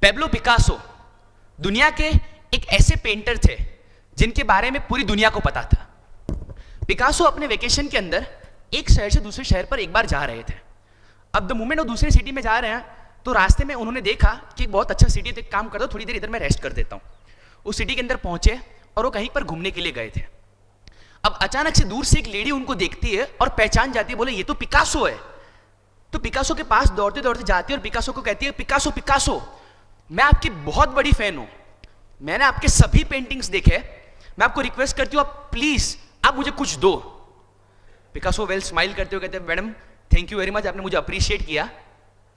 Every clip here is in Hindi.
पेब्लो पिकासो दुनिया के एक ऐसे पेंटर थे जिनके बारे में पूरी दुनिया को पता था। पिकासो अपने वेकेशन के अंदर एक शहर से दूसरे शहर पर एक बार जा रहे थे। अब द मोमेंट वो दूसरे सिटी में जा रहे हैं तो रास्ते में उन्होंने देखा कि एक बहुत अच्छा सिटी है, तो एक काम करता हूँ, थोड़ी देर इधर मैं रेस्ट कर देता हूँ। उस सिटी के अंदर पहुंचे और वो कहीं पर घूमने के लिए गए थे। अब अचानक से दूर से एक लेडी उनको देखती है और पहचान जाती है, बोले ये तो पिकासो है। तो पिकासो के पास दौड़ते दौड़ते जाती है और पिकासो को कहती है, पिकासो पिकासो मैं आपकी बहुत बड़ी फैन हूं, मैंने आपके सभी पेंटिंग्स देखे, मैं आपको रिक्वेस्ट करती हूँ आप प्लीज आप मुझे कुछ दो। पिकासो वेल स्माइल करते हुए कहते हैं, madam thank you very much, आपने मुझे अप्रिशिएट किया,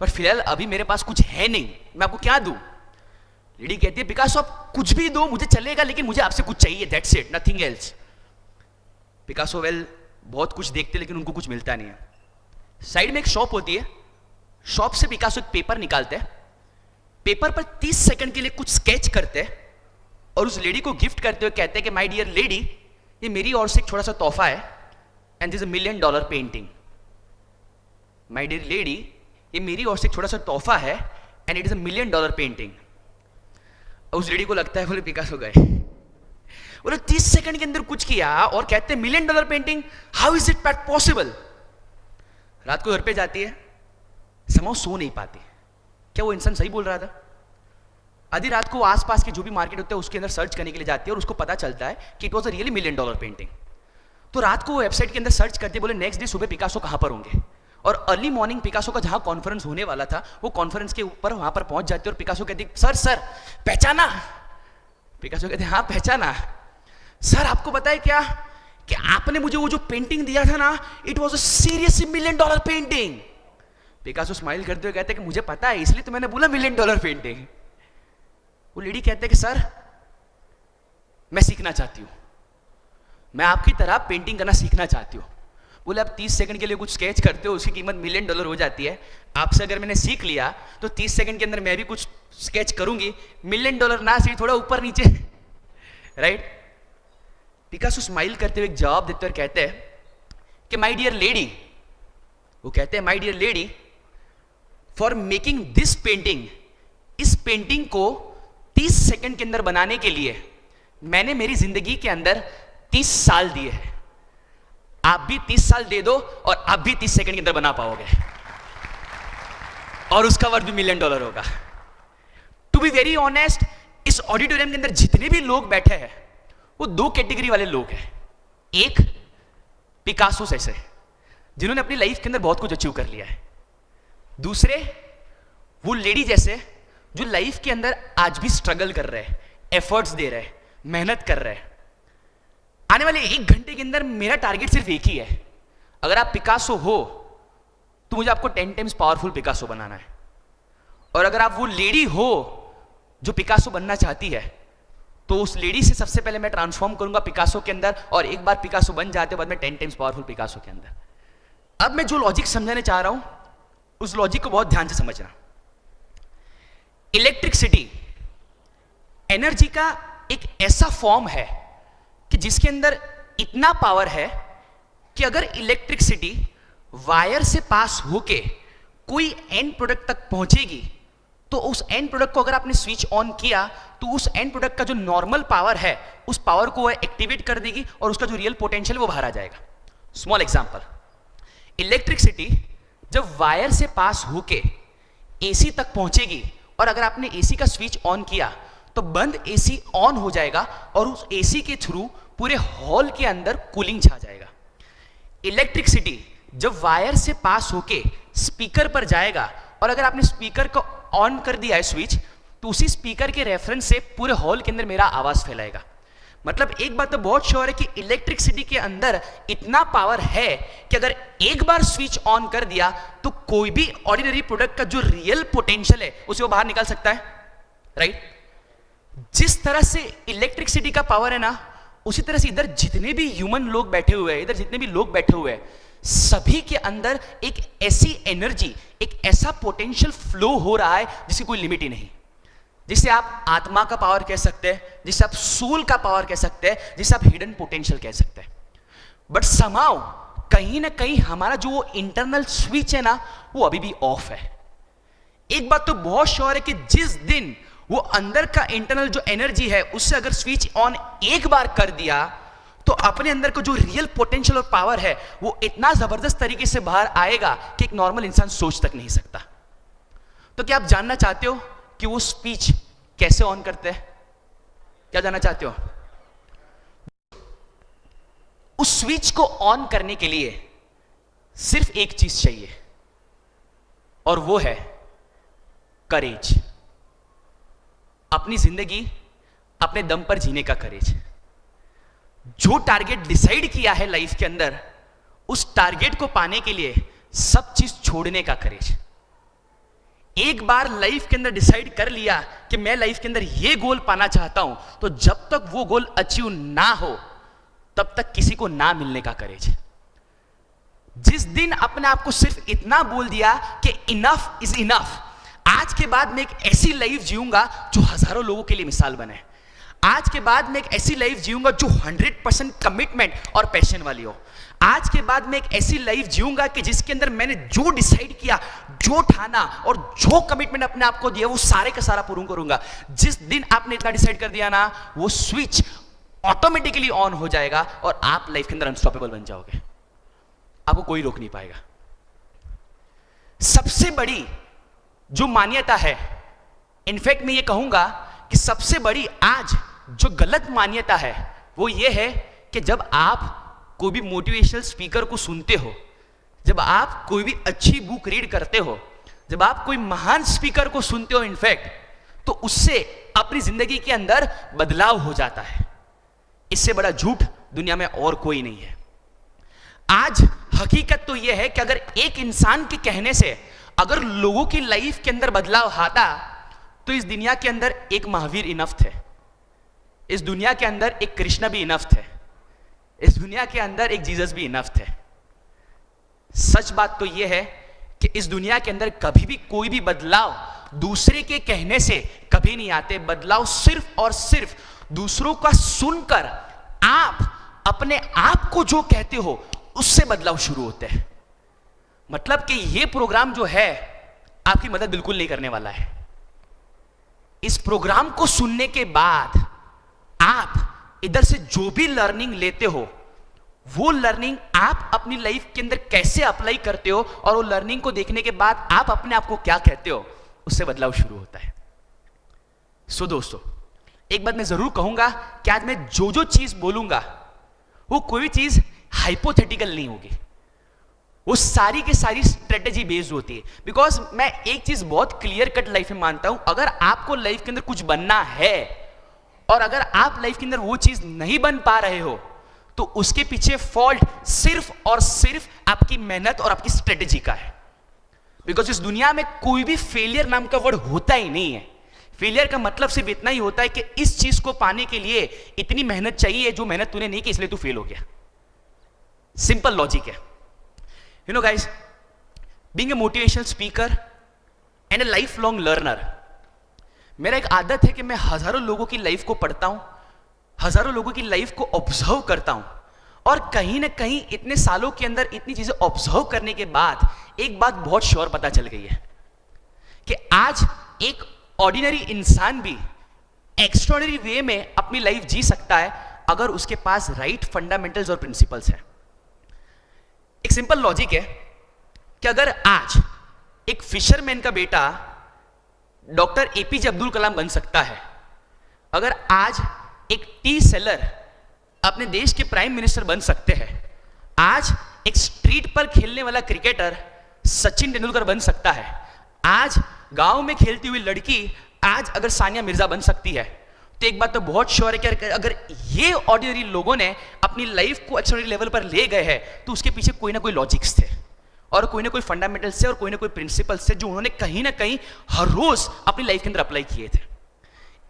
पर फिलहाल अभी मेरे पास कुछ है नहीं, मैं आपको क्या दूं। लेडी कहती है, पिकासो आप कुछ भी दो मुझे चलेगा, लेकिन मुझे आपसे कुछ चाहिए, that's it, nothing else. Picasso well बहुत कुछ देखते लेकिन उनको कुछ मिलता नहीं है। साइड में एक शॉप होती है, शॉप से पिकासो एक पेपर निकालते हैं, पेपर पर 30 सेकंड के लिए कुछ स्केच करते हैं और उस लेडी को गिफ्ट करते हुए कहते हैं कि माय डियर लेडी, ये मेरी ओर से एक छोटा सा तोहफा है, and this $1 million painting. My dear lady, ये मेरी ओर से एक छोटा सा तोहफा है and it is $1 million painting. उस लेडी को लगता है बोले पिकासो गए, बोले 30 सेकंड के अंदर कुछ किया और कहते हैं $1 million painting, how is it possible. रात को घर पे जाती है, समाओ सो नहीं पाती, क्या वो इंसान सही बोल रहा था। आधी रात को आसपास के जो भी मार्केट होते हैं उसके अंदर सर्च करने के लिए जाती है और उसको पता चलता है कि it was a really $1 million painting. तो रात को वो वेबसाइट के अंदर सर्च करते, बोले नेक्स्ट डे सुबह पिकासो कहां पर होंगे, और अर्ली मॉर्निंग पिकासो का जहां कॉन्फ्रेंस होने वाला था वो कॉन्फ्रेंस के ऊपर वहां पर पहुंच जाते और पिकासो कहती, सर सर पहचाना। पिकासो कहते हाँ पहचाना। सर आपको पता है क्या कि आपने मुझे वो जो पेंटिंग दिया था ना, it was a seriously $1 million painting. Picasso smile करते हुए कहते हैं कि मुझे पता है, इसलिए तो मैंने बोला $1 मिलियन पेंटिंग। वो लेडी कहते हैं कि सर मैं सीखना चाहती हूं, मैं आपकी तरह पेंटिंग करना सीखना चाहती हूं। बोले आप 30 सेकंड के लिए कुछ स्केच करते हो, उसकी कीमत $1 मिलियन हो जाती है, आपसे अगर मैंने सीख लिया तो 30 सेकंड के अंदर मैं भी कुछ स्केच करूंगी, $1 मिलियन ना सिर्फ थोड़ा ऊपर नीचे, राइट। पिकासो स्माइल करते हुए एक जवाब देते हुए कहते हैं कि माय डियर लेडी, वो कहते हैं my dear lady, for making this painting, इस पेंटिंग को 30 सेकंड के अंदर बनाने के लिए मैंने मेरी जिंदगी के अंदर 30 साल दिए हैं। आप भी 30 साल दे दो और आप भी 30 सेकंड के अंदर बना पाओगे और उसका वर्थ भी $1 मिलियन होगा। टू बी वेरी ऑनेस्ट, इस ऑडिटोरियम के अंदर जितने भी लोग बैठे हैं वो 2 कैटेगरी वाले लोग हैं। एक पिकासो जैसे जिन्होंने अपनी लाइफ के अंदर बहुत कुछ अचीव कर लिया है, दूसरे वो लेडी जैसे जो लाइफ के अंदर आज भी स्ट्रगल कर रहे हैं, एफर्ट्स दे रहे हैं, मेहनत कर रहे हैं। आने वाले 1 घंटे के अंदर मेरा टारगेट सिर्फ एक ही है, अगर आप पिकासो हो तो मुझे आपको 10 टाइम्स पावरफुल पिकासो बनाना है, और अगर आप वो लेडी हो जो पिकासो बनना चाहती है तो उस लेडी से सबसे पहले मैं ट्रांसफॉर्म करूंगा पिकासो के अंदर, और एक बार पिकासो बन जाते बाद में 10 टाइम्स पावरफुल पिकासो के अंदर। अब मैं जो लॉजिक समझाने चाह रहा हूं उस लॉजिक को बहुत ध्यान से समझना। इलेक्ट्रिसिटी एनर्जी का एक ऐसा फॉर्म है कि जिसके अंदर इतना पावर है कि अगर इलेक्ट्रिसिटी वायर से पास होके कोई एंड प्रोडक्ट तक पहुंचेगी तो उस एंड प्रोडक्ट को अगर आपने स्विच ऑन किया तो उस एंड प्रोडक्ट का जो नॉर्मल पावर है उस पावर को वह एक्टिवेट कर देगी और उसका जो रियल पोटेंशियल वो बाहर आ जाएगा। स्मॉल एग्जांपल, इलेक्ट्रिसिटी जब वायर से पास होके एसी तक पहुंचेगी और अगर आपने एसी का स्विच ऑन किया तो बंद एसी ऑन हो जाएगा और उस एसी के थ्रू पूरे हॉल के अंदर कूलिंग छा जाएगा। इलेक्ट्रिसिटी जब वायर से पास होके स्पीकर पर जाएगा और अगर आपने स्पीकर को ऑन कर दिया है स्विच तो उसी स्पीकर के रेफरेंस से पूरे हॉल के अंदर मेरा आवाज फैलाएगा। मतलब एक बात तो बहुत श्योर है कि इलेक्ट्रिसिटी के अंदर इतना पावर है कि अगर एक बार स्विच ऑन कर दिया तो कोई भी ऑर्डिनरी प्रोडक्ट का जो रियल पोटेंशियल है उसे वो बाहर निकाल सकता है, राइट। जिस तरह से इलेक्ट्रिसिटी का पावर है ना, उसी तरह से इधर जितने भी ह्यूमन लोग बैठे हुए हैं, इधर जितने भी लोग बैठे हुए हैं, सभी के अंदर एक ऐसी एनर्जी, एक ऐसा पोटेंशियल फ्लो हो रहा है जिसकी कोई लिमिट ही नहीं, जिसे आप आत्मा का पावर कह सकते हैं, जिसे आप सोल का पावर कह सकते हैं, जिसे आप हिडन पोटेंशियल कह सकते हैं। बट समहाउ कहीं ना कहीं हमारा जो इंटरनल स्विच है ना वो अभी भी ऑफ है। एक बात तो बहुत श्योर है कि जिस दिन वो अंदर का इंटरनल जो एनर्जी है उससे अगर स्विच ऑन एक बार कर दिया तो अपने अंदर का जो रियल पोटेंशियल और पावर है वो इतना जबरदस्त तरीके से बाहर आएगा कि एक नॉर्मल इंसान सोच तक नहीं सकता। तो क्या आप जानना चाहते हो कि वो स्पीच कैसे ऑन करते हैं? क्या जानना चाहते हो? उस स्विच को ऑन करने के लिए सिर्फ एक चीज चाहिए और वो है करेज। अपनी जिंदगी अपने दम पर जीने का करेज। जो टारगेट डिसाइड किया है लाइफ के अंदर, उस टारगेट को पाने के लिए सब चीज छोड़ने का करेज। एक बार लाइफ के अंदर डिसाइड कर लिया कि मैं लाइफ के अंदर ये गोल पाना चाहता हूं, तो जब तक वो गोल अचीव ना हो तब तक किसी को ना मिलने का करेज। जिस दिन अपने आप को सिर्फ इतना बोल दिया कि इनफ इज इनफ, आज के बाद मैं एक ऐसी लाइफ जीऊंगा जो हजारों लोगों के लिए मिसाल बने। आज के बाद मैं एक ऐसी लाइफ जीऊंगा जो 100% कमिटमेंट और पैशन वाली हो। आज के बाद मैं एक ऐसी लाइफ जीऊंगा कि जिसके अंदर मैंने जो डिसाइड किया, जो ठाना और जो कमिटमेंट अपने आप को दिया, वो सारे का सारा पूरा करूंगा। जिस दिन आपने इतना डिसाइड कर दिया ना, वो स्विच ऑटोमेटिकली ऑन हो जाएगा और आप लाइफ के अंदर अनस्टॉपेबल बन जाओगे। आपको कोई रोक नहीं पाएगा। सबसे बड़ी जो मान्यता है, इनफैक्ट मैं ये कहूंगा कि सबसे बड़ी आज जो गलत मान्यता है वो ये है कि जब आप कोई भी मोटिवेशनल स्पीकर को सुनते हो, जब आप कोई भी अच्छी बुक रीड करते हो, जब आप कोई महान स्पीकर को सुनते हो इनफैक्ट, तो उससे अपनी जिंदगी के अंदर बदलाव हो जाता है। इससे बड़ा झूठ दुनिया में और कोई नहीं है। आज हकीकत तो यह है कि अगर एक इंसान के कहने से अगर लोगों की लाइफ के अंदर बदलाव आता, तो इस दुनिया के अंदर एक महावीर इनफ थे, इस दुनिया के अंदर एक कृष्ण भी इनफ थे, इस दुनिया के अंदर एक जीसस भी इनफ थे। सच बात तो यह है कि इस दुनिया के अंदर कभी भी कोई भी बदलाव दूसरे के कहने से कभी नहीं आते। बदलाव सिर्फ और सिर्फ दूसरों का सुनकर आप अपने आप को जो कहते हो उससे बदलाव शुरू होते हैं। मतलब कि यह प्रोग्राम जो है आपकी मदद बिल्कुल नहीं करने वाला है। इस प्रोग्राम को सुनने के बाद आप इधर से जो भी लर्निंग लेते हो, वो लर्निंग आप अपनी लाइफ के अंदर कैसे अप्लाई करते हो, और वो लर्निंग को देखने के बाद आप अपने आप को क्या कहते हो, उससे बदलाव शुरू होता है। सो दोस्तों, एक बात मैं जरूर कहूंगा कि आज मैं जो जो चीज बोलूंगा वो कोई चीज हाइपोथेटिकल नहीं होगी, वो सारी की सारी स्ट्रेटेजी बेस्ड होती है। बिकॉज मैं एक चीज बहुत क्लियर कट लाइफ में मानता हूं, अगर आपको लाइफ के अंदर कुछ बनना है और अगर आप लाइफ के अंदर वो चीज नहीं बन पा रहे हो, तो उसके पीछे फॉल्ट सिर्फ और सिर्फ आपकी मेहनत और आपकी स्ट्रेटेजी का है। बिकॉज इस दुनिया में कोई भी फेलियर नाम का वर्ड होता ही नहीं है। फेलियर का मतलब सिर्फ इतना ही होता है कि इस चीज को पाने के लिए इतनी मेहनत चाहिए जो मेहनत तूने नहीं की, इसलिए तू फेल हो गया। सिंपल लॉजिक है। You know guys, being a motivational speaker and a lifelong learner, मेरा एक आदत है कि मैं हजारों लोगों की लाइफ को पढ़ता हूं, हजारों लोगों की लाइफ को ऑब्जर्व करता हूं, और कहीं ना कहीं इतने सालों के अंदर इतनी चीजें ऑब्जर्व करने के बाद एक बात बहुत श्योर पता चल गई है कि आज एक ऑर्डिनरी इंसान भी एक्स्ट्राऑर्डिनरी वे में अपनी लाइफ जी सकता है अगर उसके पास राइट फंडामेंटल्स और प्रिंसिपल्स हैं। एक सिंपल लॉजिक है कि अगर आज एक फिशरमैन का बेटा डॉक्टर एपीजे अब्दुल कलाम बन सकता है, अगर आज एक टी सेलर अपने देश के प्राइम मिनिस्टर बन सकते हैं, आज एक स्ट्रीट पर खेलने वाला क्रिकेटर सचिन तेंदुलकर बन सकता है, आज गांव में खेलती हुई लड़की आज अगर सानिया मिर्जा बन सकती है, तो एक बात तो बहुत श्योर है कि अगर ये ऑर्डिनरी लोगों ने अपनी लाइफ को एक्स्ट्राऑर्डिनरी लेवल पर ले गए हैं, तो उसके पीछे कोई ना कोई लॉजिक्स थे और कोई ना कोई फंडामेंटल्स थे और कोई ना कोई प्रिंसिपल्स थे जो उन्होंने कहीं ना कहीं हर रोज अपनी लाइफ के अंदर अप्लाई किए थे।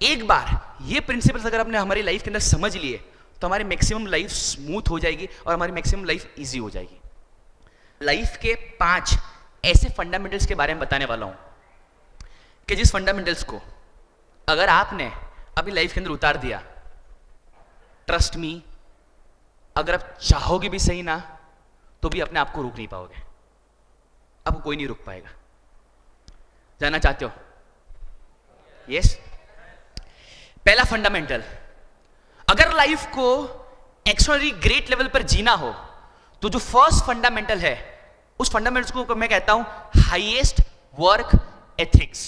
एक बार ये प्रिंसिपल्स अगर आपने हमारी लाइफ के अंदर समझ लिए, तो हमारी मैक्सिमम लाइफ स्मूथ हो जाएगी और हमारी मैक्सिमम लाइफ ईजी हो जाएगी। लाइफ के 5 ऐसे फंडामेंटल्स के बारे में बताने वाला हूं कि जिस फंडामेंटल्स को अगर आपने अपनी लाइफ के अंदर उतार दिया, ट्रस्ट मी, अगर आप चाहोगे भी सही ना, तो भी अपने आप को रोक नहीं पाओगे, आपको कोई नहीं रोक पाएगा। जानना चाहते हो? यस। पहला फंडामेंटल, अगर लाइफ को एक्स्ट्राऑर्डिनरी ग्रेट लेवल पर जीना हो तो जो फर्स्ट फंडामेंटल है उस फंडामेंटल को मैं कहता हूं highest work ethics.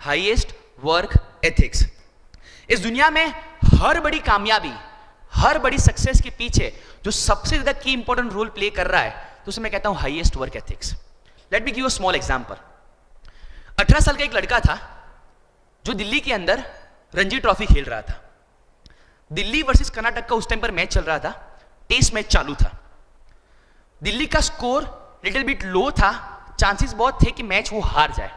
Highest work ethics. इस दुनिया में हर बड़ी कामयाबी, हर बड़ी सक्सेस के पीछे जो सबसे ज्यादा की इंपॉर्टेंट रोल प्ले कर रहा है तो उसे मैं कहता हूं highest work ethics. Let me give a small example. 18 साल का एक लड़का था जो दिल्ली के अंदर रणजी ट्रॉफी खेल रहा था। दिल्ली वर्सेस कर्नाटक का उस टाइम पर मैच चल रहा था, टेस्ट मैच चालू था। दिल्ली का स्कोर लिटिल बिट लो था, चांसेस बहुत थे कि मैच वो हार जाए।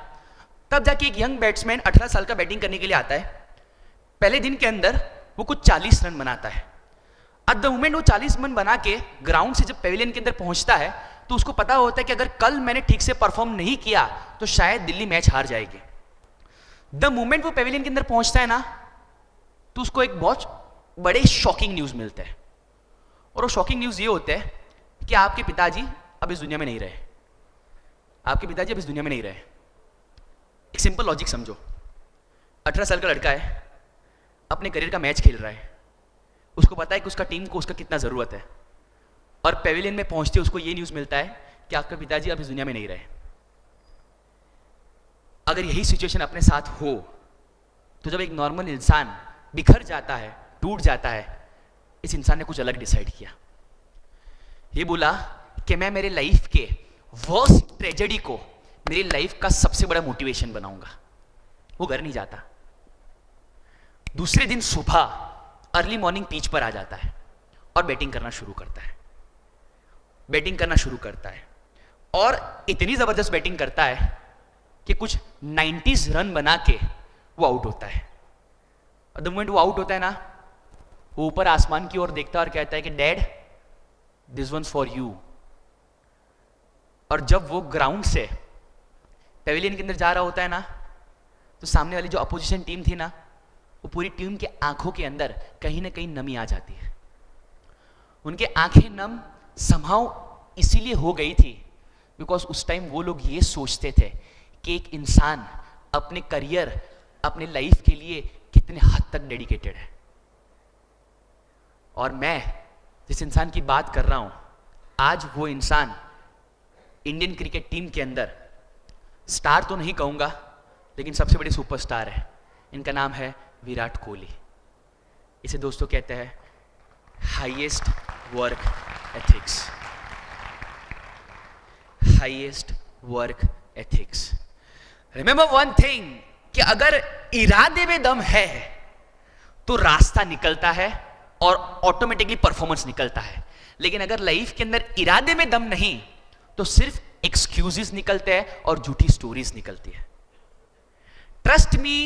तब जाके एक यंग बैट्समैन 18 साल का बैटिंग करने के लिए आता है। पहले दिन के अंदर वो कुछ 40 रन बनाता है। एट द मोमेंट वो 40 रन बना के ग्राउंड से जब पेविलियन के अंदर पहुंचता है तो उसको पता होता है कि अगर कल मैंने ठीक से परफॉर्म नहीं किया तो शायद दिल्ली मैच हार जाएगी। द मोमेंट वो पेविलियन के अंदर पहुंचता है ना तो उसको एक बहुत बड़े शॉकिंग न्यूज मिलते हैं। और वो शॉकिंग न्यूज ये होता है कि आपके पिताजी अब इस दुनिया में नहीं रहे। आपके पिताजी अब इस दुनिया में नहीं रहे। एक सिंपल लॉजिक समझो। 18 साल का लड़का है, अपने करियर का मैच खेल रहा है, उसको पता है कि उसका टीम को उसका कितना जरूरत है, और पेविलियन में पहुंचते उसको ये न्यूज मिलता है कि आपके पिताजी अब इस दुनिया में नहीं रहे। अगर यही सिचुएशन अपने साथ हो तो जब एक नॉर्मल इंसान बिखर जाता है, टूट जाता है, इस इंसान ने कुछ अलग डिसाइड किया। ये बोला कि मैं मेरे लाइफ के वर्स्ट ट्रेजेडी को मेरी लाइफ का सबसे बड़ा मोटिवेशन बनाऊंगा। वो घर नहीं जाता। दूसरे दिन सुबह अर्ली मॉर्निंग पिच पर आ जाता है और बैटिंग करना शुरू करता है। बैटिंग करना शुरू करता है और इतनी जबरदस्त बैटिंग करता है कि कुछ 90s रन बना के वो आउट होता है। और द मोमेंट वो आउट होता है ना, वो ऊपर आसमान की ओर देखता है और कहता है कि dad, this one's for you. और जब वो ग्राउंड से पेविलियन के अंदर जा रहा होता है ना तो सामने वाली जो अपोजिशन टीम थी ना, वो पूरी टीम के आंखों के अंदर कहीं ना कहीं नमी आ जाती है। उनके आंखें नम समहाउ इसीलिए हो गई थी बिकॉज उस टाइम वो लोग ये सोचते थे कि एक इंसान अपने करियर, अपने लाइफ के लिए कितने हद तक डेडिकेटेड है। और मैं जिस इंसान की बात कर रहा हूं, आज वो इंसान इंडियन क्रिकेट टीम के अंदर स्टार तो नहीं कहूंगा लेकिन सबसे बड़े सुपरस्टार है। इनका नाम है विराट कोहली। इसे दोस्तों कहते हैं highest work ethics. Highest work ethics. Remember one thing कि अगर इरादे में दम है तो रास्ता निकलता है और ऑटोमेटिकली परफॉर्मेंस निकलता है। लेकिन अगर लाइफ के अंदर इरादे में दम नहीं तो सिर्फ एक्सक्यूजेस निकलते हैं और झूठी स्टोरीज निकलती है। ट्रस्ट मी,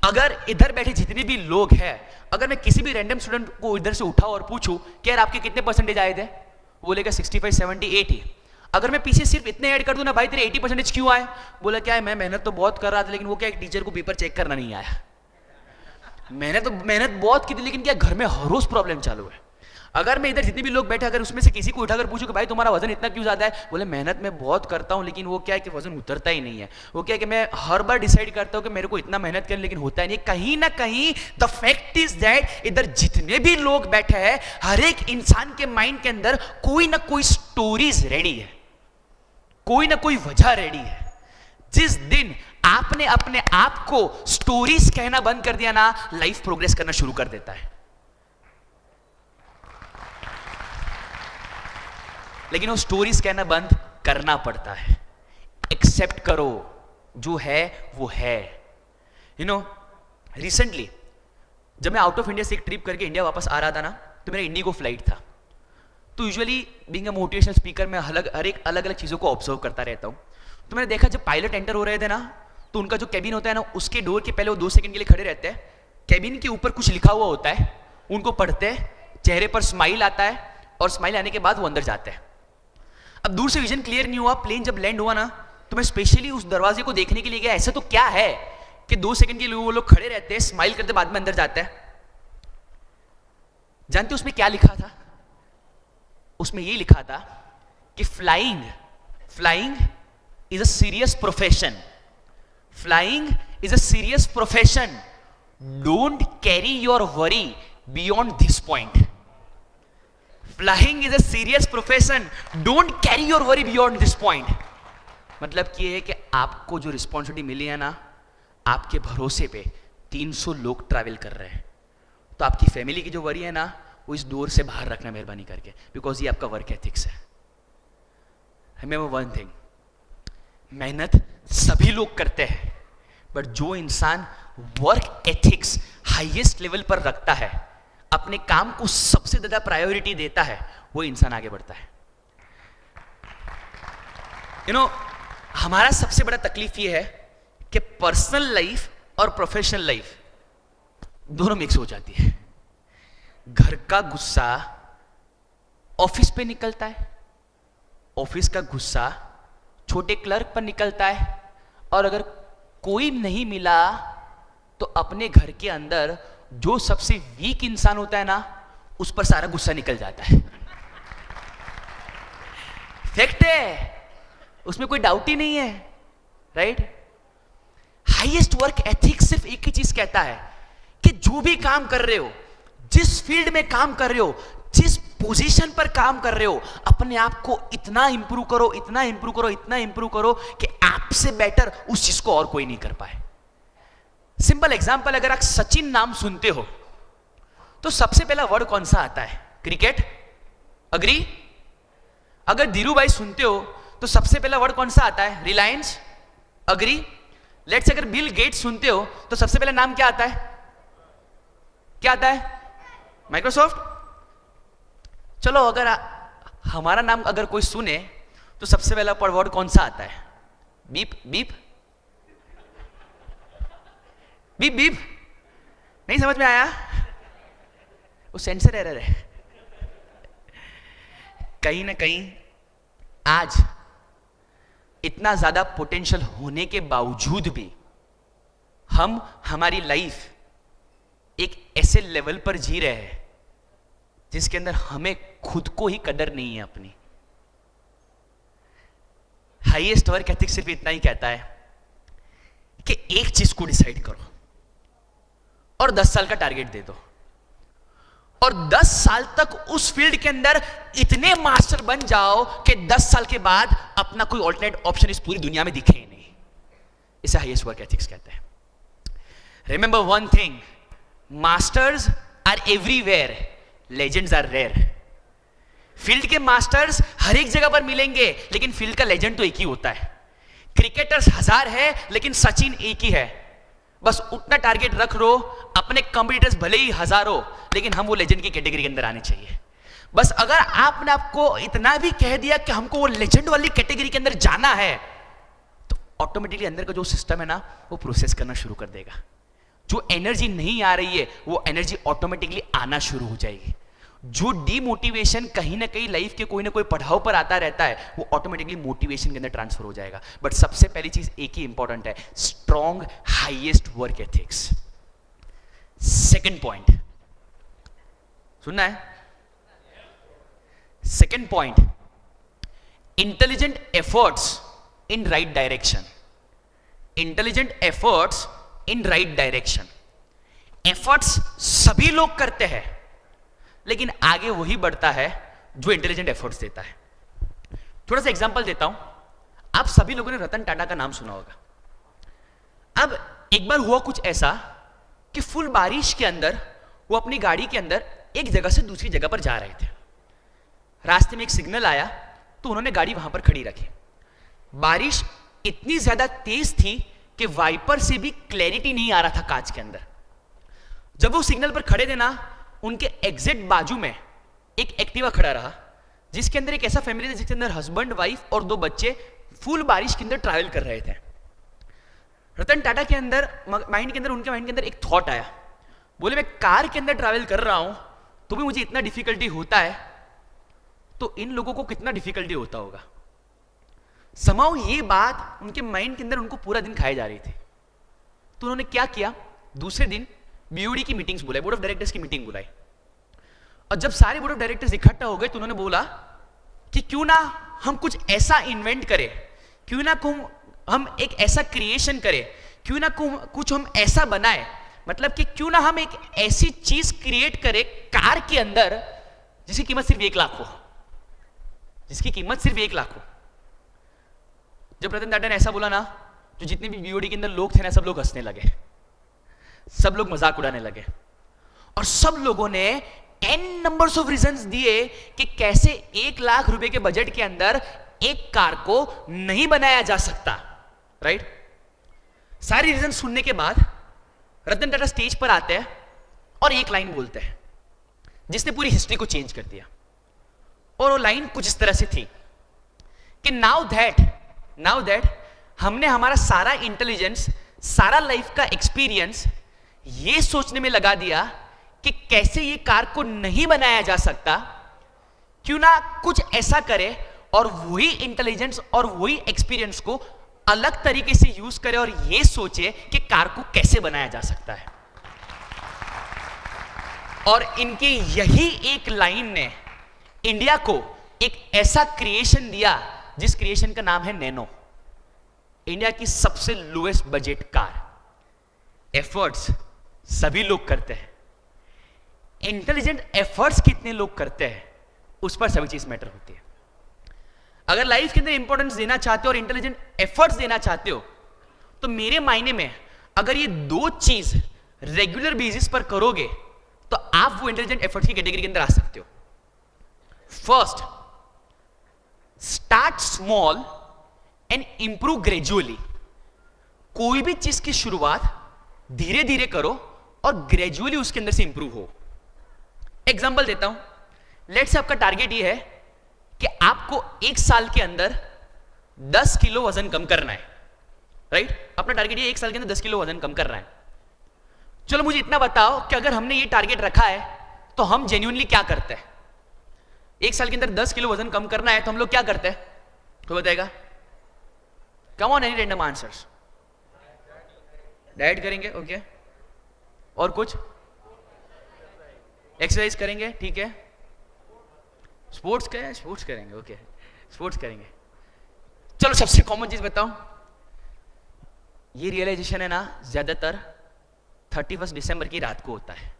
अगर इधर बैठे जितने भी लोग हैं, अगर मैं किसी भी रैंडम स्टूडेंट को इधर से उठाऊं और पूछूं कि यार आपके कितने परसेंटेज आए थे, वो बोलेगा 65, 70, 80। अगर मैं पीछे सिर्फ इतने ऐड कर दूं ना, भाई तेरे 80% क्यों आए, बोला क्या है मैं मेहनत तो बहुत कर रहा था लेकिन वो क्या एक टीचर को पेपर चेक करना नहीं आया। मेहनत बहुत की थी लेकिन क्या घर में हर रोज प्रॉब्लम चालू है। अगर मैं इधर जितने भी लोग बैठे, अगर उसमें से किसी को उठाकर पूछूं कि भाई तुम्हारा वजन इतना क्यों ज्यादा है, बोले मेहनत मैं बहुत करता हूं लेकिन वो क्या है कि वजन उतरता ही नहीं है। वो क्या है कि मैं हर बार डिसाइड करता हूं कि मेरे को इतना मेहनत करनी लेकिन होता ही नहीं। कहीं ना कहीं द फैक्ट इज दैट इधर जितने भी लोग बैठे हैं, हर एक इंसान के माइंड के अंदर कोई ना कोई स्टोरीज रेडी है, कोई ना कोई वजह रेडी है। जिस दिन आपने अपने आप को स्टोरीज कहना बंद कर दिया ना, लाइफ प्रोग्रेस करना शुरू कर देता है। लेकिन वो स्टोरीज कहना बंद करना पड़ता है। एक्सेप्ट करो जो है वो है। रिसेंटली जब मैं आउट ऑफ इंडिया से एक ट्रिप करके इंडिया वापस आ रहा था ना, तो मेरा इंडिगो फ्लाइट था। तो usually being a motivational speaker मैं हर एक अलग अलग चीज़ों को ऑब्जर्व करता रहता हूँ। तो मैंने देखा जब पायलट एंटर हो रहे थे ना, तो उनका जो कैबिन होता है ना, उसके डोर के पहले वो 2 सेकंड के लिए खड़े रहते हैं। कैबिन के ऊपर कुछ लिखा हुआ होता है, उनको पढ़ते हैं, चेहरे पर स्माइल आता है और स्माइल आने के बाद वो अंदर जाते हैं। अब दूर से विजन क्लियर नहीं हुआ, प्लेन जब लैंड हुआ ना, तो मैं स्पेशली उस दरवाजे को देखने के लिए गया। ऐसा तो क्या है कि 2 सेकंड के लिए वो लोग खड़े रहते हैं, स्माइल करते, बाद में अंदर जाते हैं। जानते उसमें क्या लिखा था? उसमें ये लिखा था कि flying is a serious profession flying is a serious profession, don't carry your worry beyond this point. Flying is a serious profession, don't carry your worry beyond this point. मतलब कि है कि आपको जो रिस्पॉन्सिबिलिटी मिली है ना, आपके भरोसे पे 300 लोग ट्रैवल कर रहे हैं, तो आपकी फैमिली की जो वरी है ना, वो इस डोर से बाहर रखना मेहरबानी करके, बिकॉज ये आपका वर्क एथिक्स है. रिमेंबर वन थिंग, मेहनत सभी लोग करते हैं, बट जो इंसान वर्क एथिक्स हाईएस्ट लेवल पर रखता है, अपने काम को सबसे ज्यादा प्रायोरिटी देता है, वो इंसान आगे बढ़ता है. हमारा सबसे बड़ा तकलीफ ये है कि पर्सनल लाइफ और प्रोफेशनल लाइफ दोनों मिक्स हो जाती है. घर का गुस्सा ऑफिस पे निकलता है, ऑफिस का गुस्सा छोटे क्लर्क पर निकलता है, और अगर कोई नहीं मिला तो अपने घर के अंदर जो सबसे वीक इंसान होता है ना, उस पर सारा गुस्सा निकल जाता है. फैक्ट है, उसमें कोई डाउट ही नहीं है, राइट? हाईएस्ट वर्क एथिक्स सिर्फ एक ही चीज कहता है कि जो भी काम कर रहे हो, जिस फील्ड में काम कर रहे हो, जिस पोजीशन पर काम कर रहे हो, अपने आप को इतना इंप्रूव करो, इतना इंप्रूव करो, इतना इंप्रूव करो कि आपसे बेटर उस चीज को और कोई नहीं कर पाए. सिंपल एग्जांपल, अगर आप सचिन नाम सुनते हो तो सबसे पहला वर्ड कौन सा आता है? क्रिकेट. अग्री? अगर धीरू भाई सुनते हो तो सबसे पहला वर्ड कौन सा आता है? रिलायंस. अग्री? लेट्स अगर बिल गेट्स सुनते हो तो सबसे पहला नाम क्या आता है? क्या आता है? माइक्रोसॉफ्ट. चलो, अगर हमारा नाम अगर कोई सुने तो सबसे पहला वर्ड कौन सा आता है? बीप. Beep beep beep. नहीं समझ में आया? वो सेंसर एरर है. कहीं ना कहीं आज इतना ज्यादा पोटेंशियल होने के बावजूद भी हम हमारी लाइफ एक ऐसे लेवल पर जी रहे हैं जिसके अंदर हमें खुद को ही कदर नहीं है अपनी. हाईएस्ट वर्क एथिक्स सिर्फ इतना ही कहता है कि एक चीज को डिसाइड करो और 10 साल का टारगेट दे दो, और 10 साल तक उस फील्ड के अंदर इतने मास्टर बन जाओ कि 10 साल के बाद अपना कोई ऑल्टरनेट ऑप्शन इस पूरी दुनिया में दिखे ही नहीं. इसे हाईएस्ट वर्क एथिक्स कहते हैं. Remember one thing, masters are everywhere, legends are rare. Field के मास्टर्स हर एक जगह पर मिलेंगे, लेकिन फील्ड का लेजेंड तो एक ही होता है. क्रिकेटर्स 1000 है, लेकिन सचिन एक ही है. बस उतना टारगेट रख लो, अपने कंपटीटर्स भले ही 1000 हो, लेकिन हम वो लेजेंड की कैटेगरी के अंदर आने चाहिए. बस अगर आपने आपको इतना भी कह दिया कि हमको वो लेजेंड वाली कैटेगरी के अंदर जाना है, तो ऑटोमेटिकली अंदर का जो सिस्टम है ना, वो प्रोसेस करना शुरू कर देगा. जो एनर्जी नहीं आ रही है, वो एनर्जी ऑटोमेटिकली आना शुरू हो जाएगी. जो डीमोटिवेशन कहीं ना कहीं लाइफ के कोई ना कोई पड़ाव पर आता रहता है, वो ऑटोमेटिकली मोटिवेशन के अंदर ट्रांसफर हो जाएगा. बट सबसे पहली चीज एक ही इंपॉर्टेंट है, strong highest work ethics. Second point सुनना है? Second point, intelligent efforts in right direction. Intelligent efforts in right direction. Efforts सभी लोग करते हैं, लेकिन आगे वही बढ़ता है जो इंटेलिजेंट एफर्ट्स देता है. थोड़ा सा एग्जांपल देता हूं. आप सभी लोगों ने रतन टाटा का नाम सुना होगा. अब एक बार हुआ कुछ ऐसा कि फुल बारिश के अंदर वो अपनी गाड़ी के अंदर एक जगह से दूसरी जगह पर जा रहे थे. रास्ते में एक सिग्नल आया तो उन्होंने गाड़ी वहां पर खड़ी रखी. बारिश इतनी ज्यादा तेज थी कि वाइपर से भी क्लैरिटी नहीं आ रहा था कांच के अंदर. जब वो सिग्नल पर खड़े थे ना, उनके एग्जैक्ट बाजू में एक एक्टिवा खड़ा रहा, जिसके अंदर एक ऐसा फैमिली था जिसके अंदर हस्बैंड, वाइफ और 2 बच्चे फुल बारिश के अंदर ट्रैवल कर रहे थे. रतन टाटा के अंदर माइंड के अंदर उनके माइंड के अंदर एक थॉट आया. बोले, मैं कार के अंदर ट्रैवल कर रहा हूं तो भी मुझे इतना डिफिकल्टी होता है, तो इन लोगों को कितना डिफिकल्टी होता होगा. समाउ ये बात उनके माइंड के अंदर उनको पूरा दिन खाए जा रही थी. तो उन्होंने क्या किया, दूसरे दिन बीओडी की मीटिंग्स बुलाई, बोर्ड ऑफ डायरेक्टर्स की मीटिंग बुलाई. और जब सारे बोर्ड ऑफ डायरेक्टर्स इकट्ठा हो गए तो उन्होंने बोला कि क्यों ना हम कुछ ऐसा इन्वेंट करें, क्यों ना हम एक ऐसा क्रिएशन करें क्यों ना कुछ हम ऐसा बनाए, मतलब कि क्यों ना हम एक ऐसी चीज क्रिएट करें कार के अंदर जिसकी कीमत सिर्फ 1 लाख हो, जिसकी कीमत सिर्फ 1 लाख हो। जब रतन टाटा ने ऐसा बोला ना, जो जितने भी बीओडी के अंदर लोग थे ना, सब लोग हंसने लगे, सब लोग मजाक उड़ाने लगे, और सब लोगों ने n नंबर्स ऑफ रीजंस दिए कि कैसे 1 लाख रुपए के बजट के अंदर एक कार को नहीं बनाया जा सकता, राइट। सारी रीजन सुनने के बाद रतन टाटा स्टेज पर आते हैं और एक लाइन बोलते हैं जिसने पूरी हिस्ट्री को चेंज कर दिया। और वो लाइन कुछ इस तरह से थी कि नाउ दैट हमने हमारा सारा इंटेलिजेंस, सारा लाइफ का एक्सपीरियंस ये सोचने में लगा दिया कि कैसे ये कार को नहीं बनाया जा सकता, क्यों ना कुछ ऐसा करे और वही इंटेलिजेंस और वही एक्सपीरियंस को अलग तरीके से यूज करे और ये सोचे कि कार को कैसे बनाया जा सकता है। और इनकी यही एक लाइन ने इंडिया को एक ऐसा क्रिएशन दिया जिस क्रिएशन का नाम है नैनो, इंडिया की सबसे लोएस्ट बजट कार। एफर्ट्स सभी लोग करते हैं, इंटेलिजेंट एफर्ट्स कितने लोग करते हैं उस पर सभी चीज मैटर होती है। अगर लाइफ के अंदर इंपॉर्टेंस देना चाहते हो और इंटेलिजेंट एफर्ट्स देना चाहते हो, तो मेरे मायने में अगर ये दो चीज रेगुलर बेसिस पर करोगे तो आप वो इंटेलिजेंट एफर्ट्स की कैटेगरी के अंदर आ सकते हो। First, start small and improve gradually. कोई भी चीज की शुरुआत धीरे धीरे करो और ग्रेजुअली उसके अंदर से इंप्रूव हो। एग्जांपल देता हूं, लेट्स से आपका टारगेट ये है कि आपको 1 साल के अंदर 10 किलो वजन कम करना है, राइट। अपना टारगेट ये 1 साल के अंदर 10 किलो वजन कम करना है। चलो मुझे इतना बताओ कि अगर हमने ये टारगेट रखा है तो हम जेन्युइनली क्या करते हैं। 1 साल के अंदर 10 किलो वजन कम करना है तो हम लोग क्या करते हैं, तो बताएगा। Come on, any random answers. Diet करेंगे, ओके। और कुछ एक्सरसाइज करेंगे, ठीक है। स्पोर्ट्स करेंगे, ओके, स्पोर्ट्स करेंगे। चलो सबसे कॉमन चीज बताओ, ये रियलाइजेशन है ना ज्यादातर 31 दिसंबर की रात को होता है।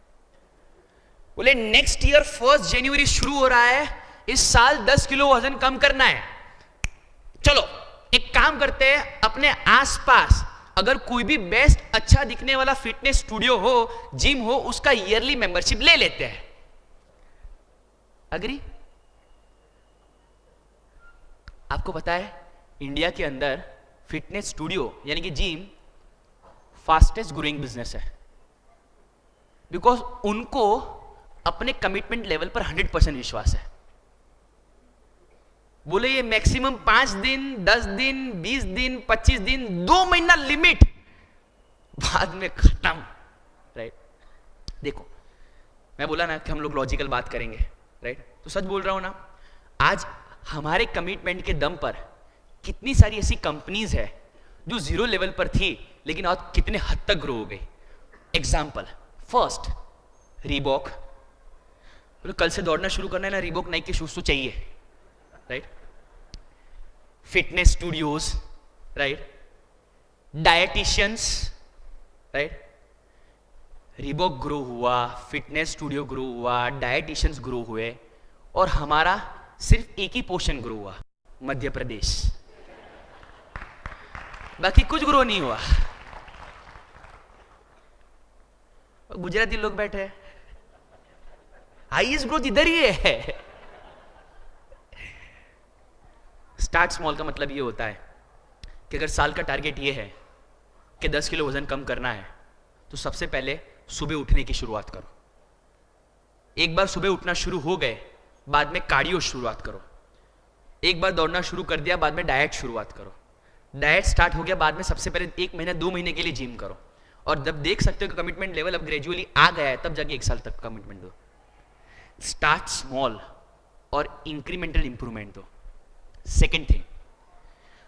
बोले नेक्स्ट ईयर 1 जनवरी शुरू हो रहा है, इस साल 10 किलो वजन कम करना है। चलो एक काम करते हैं, अपने आसपास अगर कोई भी बेस्ट अच्छा दिखने वाला फिटनेस स्टूडियो हो, जिम हो, उसका ईयरली मेंबरशिप ले लेते हैं। अग्री? आपको पता है इंडिया के अंदर फिटनेस स्टूडियो यानी कि जिम फास्टेस्ट ग्रोइंग बिजनेस है, बिकॉज उनको अपने कमिटमेंट लेवल पर 100% विश्वास है। बोले ये मैक्सिमम 5 दिन, 10 दिन, 20 दिन, 25 दिन, 2 महीना लिमिट, बाद में खत्म, राइट। देखो मैं बोला ना कि हम लोग लॉजिकल बात करेंगे, राइट, तो सच बोल रहा हूं ना। आज हमारे कमिटमेंट के दम पर कितनी सारी ऐसी कंपनीज है जो 0 लेवल पर थी लेकिन आज कितने हद तक ग्रो हो गई। Example, first Reebok. बोले कल से दौड़ना शुरू करना है ना, रीबॉक नाइक के शूज तो चाहिए, right. Fitness studios, right, dietitians, right. Reebok grow हुआ, फिटनेस स्टूडियो ग्रो हुआ, डायटिशियंस ग्रो हुए, और हमारा सिर्फ एक ही पोर्शन ग्रो हुआ, मध्य प्रदेश। बाकी कुछ ग्रो नहीं हुआ। गुजराती लोग बैठे हैं, हाईएस्ट ग्रोथ इधर ही है। स्टार्ट स्मॉल का मतलब ये होता है कि अगर साल का टारगेट ये है कि 10 किलो वजन कम करना है, तो सबसे पहले सुबह उठने की शुरुआत करो। एक बार सुबह उठना शुरू हो गए, बाद में कार्डियो शुरुआत करो। एक बार दौड़ना शुरू कर दिया, बाद में डाइट शुरुआत करो। डाइट स्टार्ट हो गया, बाद में सबसे पहले 1 महीना 2 महीने के लिए जिम करो, और जब देख सकते हो कि कमिटमेंट लेवल अब ग्रेजुअली आ गया है, तब जाके 1 साल तक कमिटमेंट दो। स्टार्ट स्मॉल और इंक्रीमेंटल इंप्रूवमेंट दो। सेकेंड थिंग,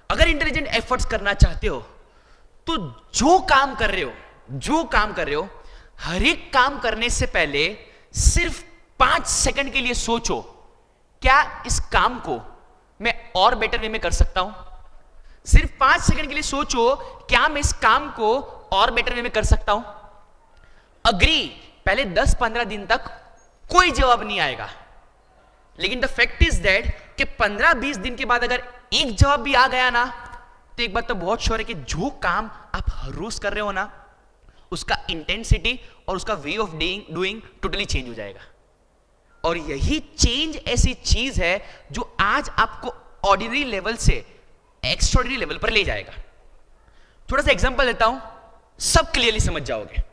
अगर इंटेलिजेंट एफर्ट्स करना चाहते हो तो जो काम कर रहे हो हर एक काम करने से पहले सिर्फ 5 सेकंड के लिए सोचो, क्या इस काम को मैं और बेटर वे में कर सकता हूं। सिर्फ 5 सेकंड के लिए सोचो, क्या मैं इस काम को और बेटर वे में कर सकता हूं? अग्री, पहले 10-15 दिन तक कोई जवाब नहीं आएगा, लेकिन द फैक्ट इज दैट कि 15-20 दिन के बाद अगर एक जवाब भी आ गया ना, तो एक बात तो बहुत श्योर है कि जो काम आप हर रोज कर रहे हो ना, उसका इंटेंसिटी और उसका way of doing totally change हो जाएगा। और यही चेंज ऐसी चीज है जो आज आपको ऑर्डिनरी लेवल से एक्स्ट्राऑर्डिनरी लेवल पर ले जाएगा। थोड़ा सा एग्जांपल देता हूं, सब क्लियरली समझ जाओगे।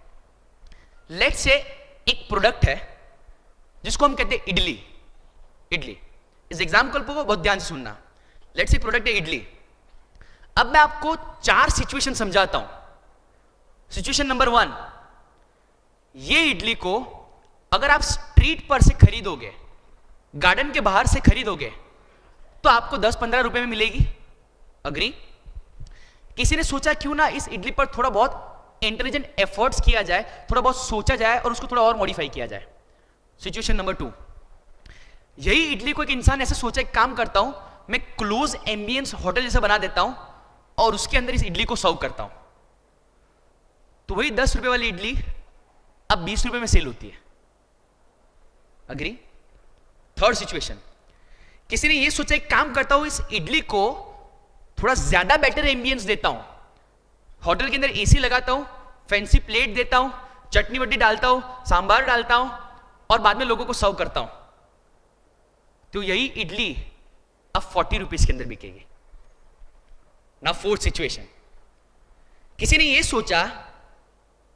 लेट्स से एक प्रोडक्ट है जिसको हम कहते हैं इडली। इडली इस एग्जांपल को बहुत ध्यान से सुनना। लेट्स से प्रोडक्ट है इडली। अब मैं आपको 4 सिचुएशन समझाता हूं। सिचुएशन नंबर 1, ये इडली को अगर आप स्ट्रीट पर से खरीदोगे, गार्डन के बाहर से खरीदोगे, तो आपको 10-15 रुपए में मिलेगी। अग्री? किसी ने सोचा क्यों ना इस इडली पर थोड़ा बहुत इंटेलिजेंट एफर्ट्स किया जाए, थोड़ा बहुत सोचा जाए और उसको थोड़ा और मॉडिफाई किया जाए। सिचुएशन नंबर 2, यही इडली को एक इंसान ऐसे सोचा, एक काम करता हूं, मैं क्लोज एम्बियंस होटल जैसा बना देता हूं और उसके अंदर इस इडली को सर्व करता हूं, तो वही 10 रुपए वाली इडली अब 20 रुपए में सेल होती है। अग्री? थर्ड सिचुएशन, किसी ने यह सोचा, एक काम करता हूं, इस इडली को थोड़ा ज्यादा बेटर एम्बियंस देता हूं, होटल के अंदर एसी लगाता हूं, फैंसी प्लेट देता हूं, चटनी वटनी डालता हूं, सांबार डालता हूं और बाद में लोगों को सर्व करता हूं, तो यही इडली अब 40 रुपीज के अंदर बिकेगी। ना फोर्थ सिचुएशन, किसी ने यह सोचा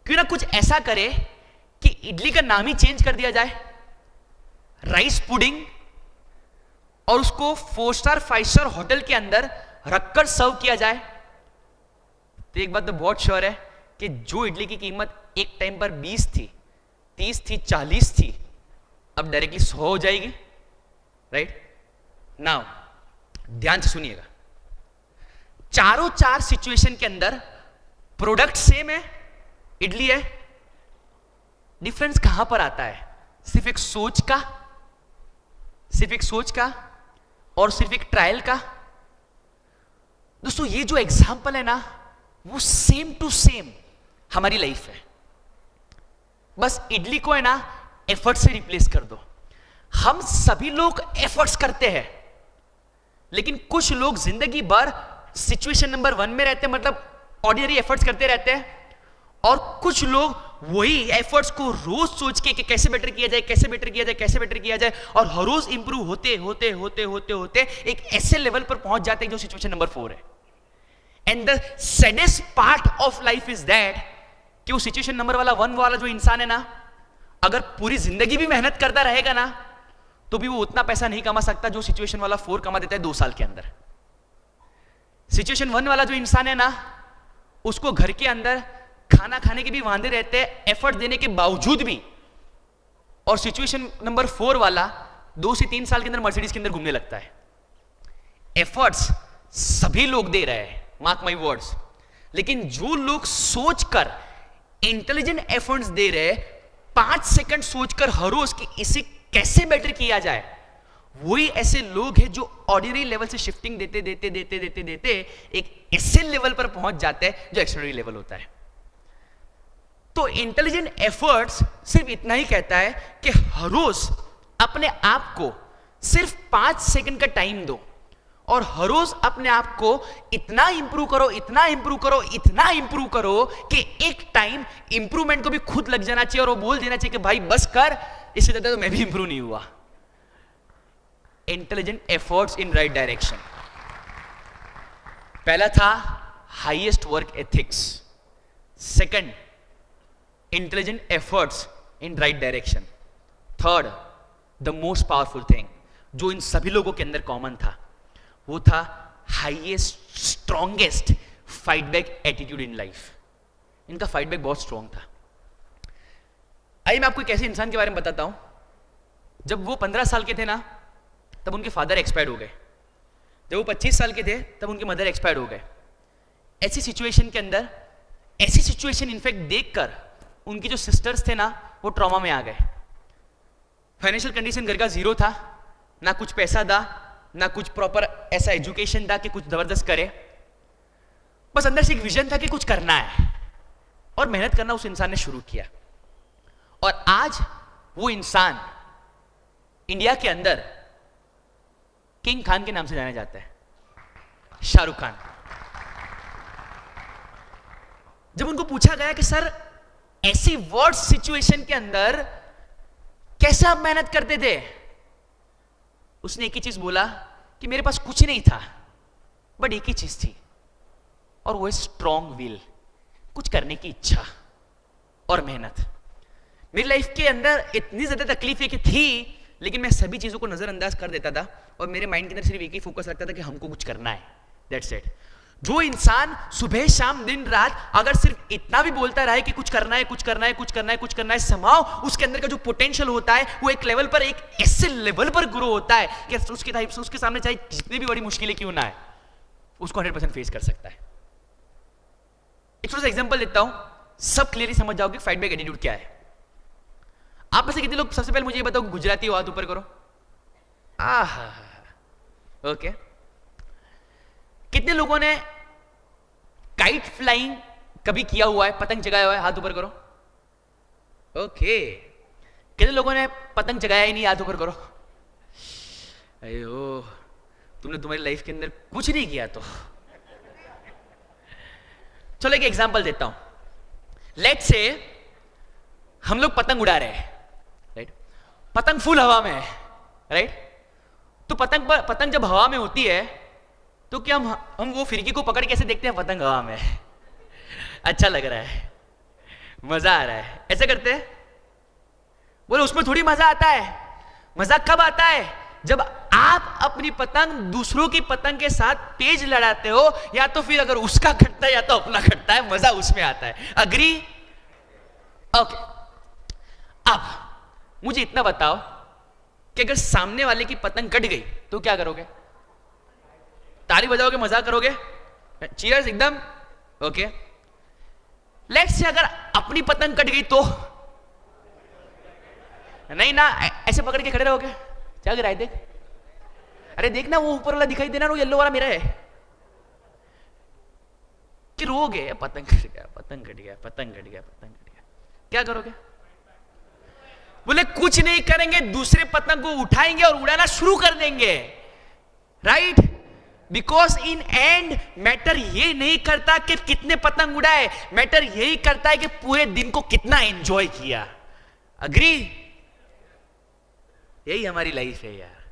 क्यों ना कुछ ऐसा करे कि इडली का नाम ही चेंज कर दिया जाए, राइस पुडिंग, और उसको 4 स्टार 5 स्टार होटल के अंदर रखकर सर्व किया जाए। तो एक बात तो बहुत श्योर है कि जो इडली की कीमत एक टाइम पर 20 थी, 30 थी, 40 थी, अब डायरेक्टली 100 हो जाएगी। राइट? नाउ ध्यान से सुनिएगा, चारों 4 सिचुएशन के अंदर प्रोडक्ट सेम है, इडली है। डिफरेंस कहां पर आता है? सिर्फ एक सोच का, सिर्फ एक सोच का और सिर्फ एक ट्रायल का। दोस्तों, ये जो एग्जाम्पल है ना, वो सेम टू सेम हमारी लाइफ है। बस इडली को है ना एफर्ट से रिप्लेस कर दो। हम सभी लोग एफर्ट्स करते हैं, लेकिन कुछ लोग जिंदगी भर सिचुएशन नंबर 1 में रहते हैं, मतलब ऑर्डिनरी एफर्ट्स करते रहते हैं, और कुछ लोग वही एफर्ट्स को रोज सोच के कि कैसे बेटर किया जाए, कैसे बेटर किया जाए, कैसे बेटर किया जाए, और हर रोज इंप्रूव होते होते होते होते होते एक ऐसे लेवल पर पहुंच जाते हैं जो सिचुएशन नंबर 4 है। And the saddest part of life is that कि वो सिचुएशन नंबर 1 वाला जो इंसान है ना, अगर पूरी जिंदगी भी मेहनत करता रहेगा ना, तो भी वो उतना पैसा नहीं कमा सकता जो सिचुएशन वाला 4 कमा देता है 2 साल के अंदर। सिचुएशन 1 वाला जो इंसान है ना, उसको घर के अंदर खाना खाने के भी वांदे रहते हैं एफर्ट देने के बावजूद भी, और सिचुएशन नंबर 4 वाला 2 से 3 साल के अंदर मर्सिडीज के अंदर घूमने लगता है। एफर्ट्स सभी लोग दे रहे हैं, मार्क माई वर्ड्स, लेकिन जो लोग सोचकर इंटेलिजेंट एफर्ट्स दे रहे, 5 सेकंड सोचकर हर रोज कि इसे कैसे बेटर किया जाए, वही ऐसे लोग हैं जो ऑर्डिनरी लेवल से शिफ्टिंग देते देते देते देते देते एक ऐसे लेवल पर पहुंच जाते हैं जो एक्स्ट्राऑर्डिनरी लेवल होता है। तो इंटेलिजेंट एफर्ट्स सिर्फ इतना ही कहता है कि हर रोज अपने आप को सिर्फ 5 सेकंड का टाइम दो, और हर रोज अपने आप को इतना इंप्रूव करो, इतना इंप्रूव करो, इतना इंप्रूव करो कि एक टाइम इंप्रूवमेंट को भी खुद लग जाना चाहिए और वो बोल देना चाहिए कि भाई बस कर, इससे ज्यादा तो मैं भी इंप्रूव नहीं हुआ। Intelligent efforts in right direction. पहला था highest work ethics, second intelligent efforts in right direction, third the most powerful thing जो इन सभी लोगों के अंदर कॉमन था, वो था highest strongest fight back attitude in life. इनका फाइट बैक बहुत स्ट्रॉन्ग था। आइए मैं आपको एक ऐसे इंसान के बारे में बताता हूं, जब वो 15 साल के थे ना, तब उनके फादर एक्सपायर्ड हो गए। जब वो 25 साल के थे तब उनके मदर एक्सपायर्ड हो गए। ऐसी सिचुएशन के अंदर, ऐसी सिचुएशन इनफैक्ट देखकर उनकी जो सिस्टर्स थे ना, वो ट्रॉमा में आ गए। फाइनेंशियल कंडीशन घर का जीरो था, ना कुछ पैसा था, ना कुछ प्रॉपर ऐसा एजुकेशन था कि कुछ जबरदस्त करे। बस अंदर से एक विजन था कि कुछ करना है, और मेहनत करना उस इंसान ने शुरू किया। और आज वो इंसान इंडिया के अंदर किंग खान के नाम से जाना जाता है, शाहरुख खान। जब उनको पूछा गया कि सर ऐसी वर्ड सिचुएशन के अंदर कैसे आप मेहनत करते थे, उसने एक ही चीज बोला कि मेरे पास कुछ नहीं था, बट एक ही चीज थी, और वो है स्ट्रॉन्ग विल, कुछ करने की इच्छा और मेहनत। मेरी लाइफ के अंदर इतनी ज्यादा तकलीफें की थी, लेकिन मैं सभी चीजों को नजरअंदाज कर देता था, और मेरे माइंड के अंदर सिर्फ एक ही फोकस रखता था कि हमको कुछ करना है, दैट्स इट। जो इंसान सुबह शाम दिन रात अगर सिर्फ इतना भी बोलता रहा है कि कुछ करना है, कुछ करना है, कुछ करना है, कुछ करना है, समाओ उसके अंदर का जो पोटेंशियल होता है वो एक लेवल पर, एक ऐसे लेवल पर ग्रो होता है कि उसके सामने चाहे जितनी भी बड़ी मुश्किलें क्यों ना है, उसको 100% फेस कर सकता है। एक छोटा सा एग्जांपल देता हूं, सब क्लियरली समझ जाओगे फाइट बैक एटीट्यूड क्या है। आप में से कितने लोग, सबसे पहले मुझे ये बताओ, गुजराती हो, हाथ ऊपर करो। ओके। कितने लोगों ने काइट फ्लाइंग कभी किया हुआ है, पतंग जगाया हुआ है, हाथ ऊपर करो। ओके। कितने लोगों ने पतंग जगाया ही नहीं, हाथ ऊपर करो। अयो, तुमने तुम्हारी लाइफ के अंदर कुछ नहीं किया तो। चलो एक एग्जांपल देता हूं। लेट्स से हम लोग पतंग उड़ा रहे हैं, राइट? पतंग फुल हवा में है, राइट? तो पतंग जब हवा में होती है तो क्या हम वो फिरकी को पकड़ कैसे देखते हैं? पतंग हवा में है, अच्छा लग रहा है, मजा आ रहा है, ऐसे करते हैं। बोले उसमें थोड़ी मजा आता है। मजा कब आता है? जब आप अपनी पतंग दूसरों की पतंग के साथ तेज लड़ाते हो, या तो फिर अगर उसका कटता है या तो अपना कटता है, मजा उसमें आता है। अग्री? ओके। अब मुझे इतना बताओ कि अगर सामने वाले की पतंग कट गई तो क्या करोगे? ताली बजाओगे, मजाक करोगे, चीयर्स एकदम? ओके। लेट्स से अगर अपनी पतंग कट गई तो नहीं ना, ऐसे पकड़ के खड़े रहोगे, क्या गिरा है देख, अरे देख ना वो ऊपर वाला दिखाई देना, वो येलो वाला मेरा है, कि रोगे पतंग कट गया, पतंग कट गया, पतंग कट गया, पतंग कट गया, क्या करोगे? बोले कुछ नहीं करेंगे, दूसरे पतंग को उठाएंगे और उड़ाना शुरू कर देंगे, right? Because in and matter ये नहीं करता कि कितने पतंग उड़ाए, मैटर यही करता है कि पूरे दिन को कितना एंजॉय किया। अग्री? यही हमारी लाइफ है यार।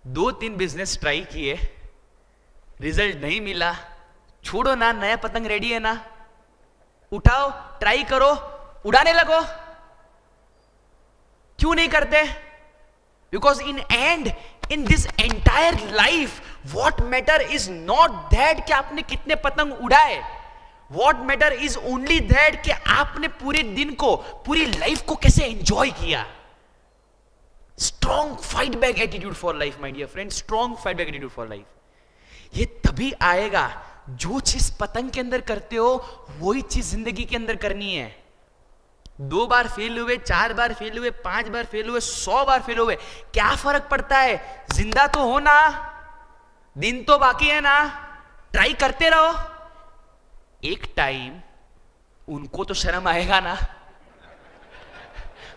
2-3 बिजनेस ट्राई किए, रिजल्ट नहीं मिला, छोड़ो ना, नया पतंग रेडी है ना, उठाओ, ट्राई करो, उड़ाने लगो। क्यों नहीं करते? Because in and in this entire life what matter is not that कि आपने कितने पतंग उड़ाए, what matter is only that कि आपने पूरे दिन को, पूरी लाइफ को कैसे एंजॉय किया। Strong fight back attitude for life my dear friend, strong fight back attitude for life. ये तभी आएगा जो चीज पतंग के अंदर करते हो वही चीज जिंदगी के अंदर करनी है। 2 बार फेल हुए, 4 बार फेल हुए, 5 बार फेल हुए, 100 बार फेल हुए, क्या फर्क पड़ता है? जिंदा तो हो ना, दिन तो बाकी है ना, ट्राई करते रहो। एक टाइम उनको तो शर्म आएगा ना,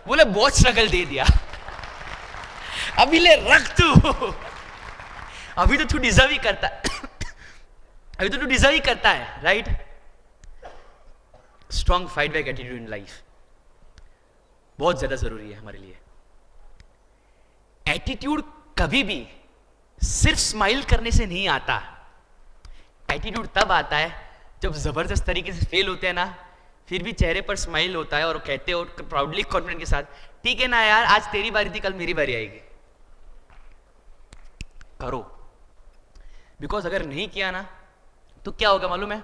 बोले बहुत स्ट्रगल दे दिया, अभी ले रख तू, अभी तो तू डिजर्व ही करता अभी तो तू डिजर्व ही करता है, right? Strong fight back attitude in life बहुत ज्यादा जरूरी है हमारे लिए। एटीट्यूड कभी भी सिर्फ स्माइल करने से नहीं आता। एटीट्यूड तब आता है जब जबरदस्त तरीके से फेल होते हैं ना, फिर भी चेहरे पर स्माइल होता है और कहते हो प्राउडली कॉन्फिडेंट के साथ, ठीक है ना यार, आज तेरी बारी थी, कल मेरी बारी आएगी, करो। बिकॉज अगर नहीं किया ना तो क्या होगा मालूम है?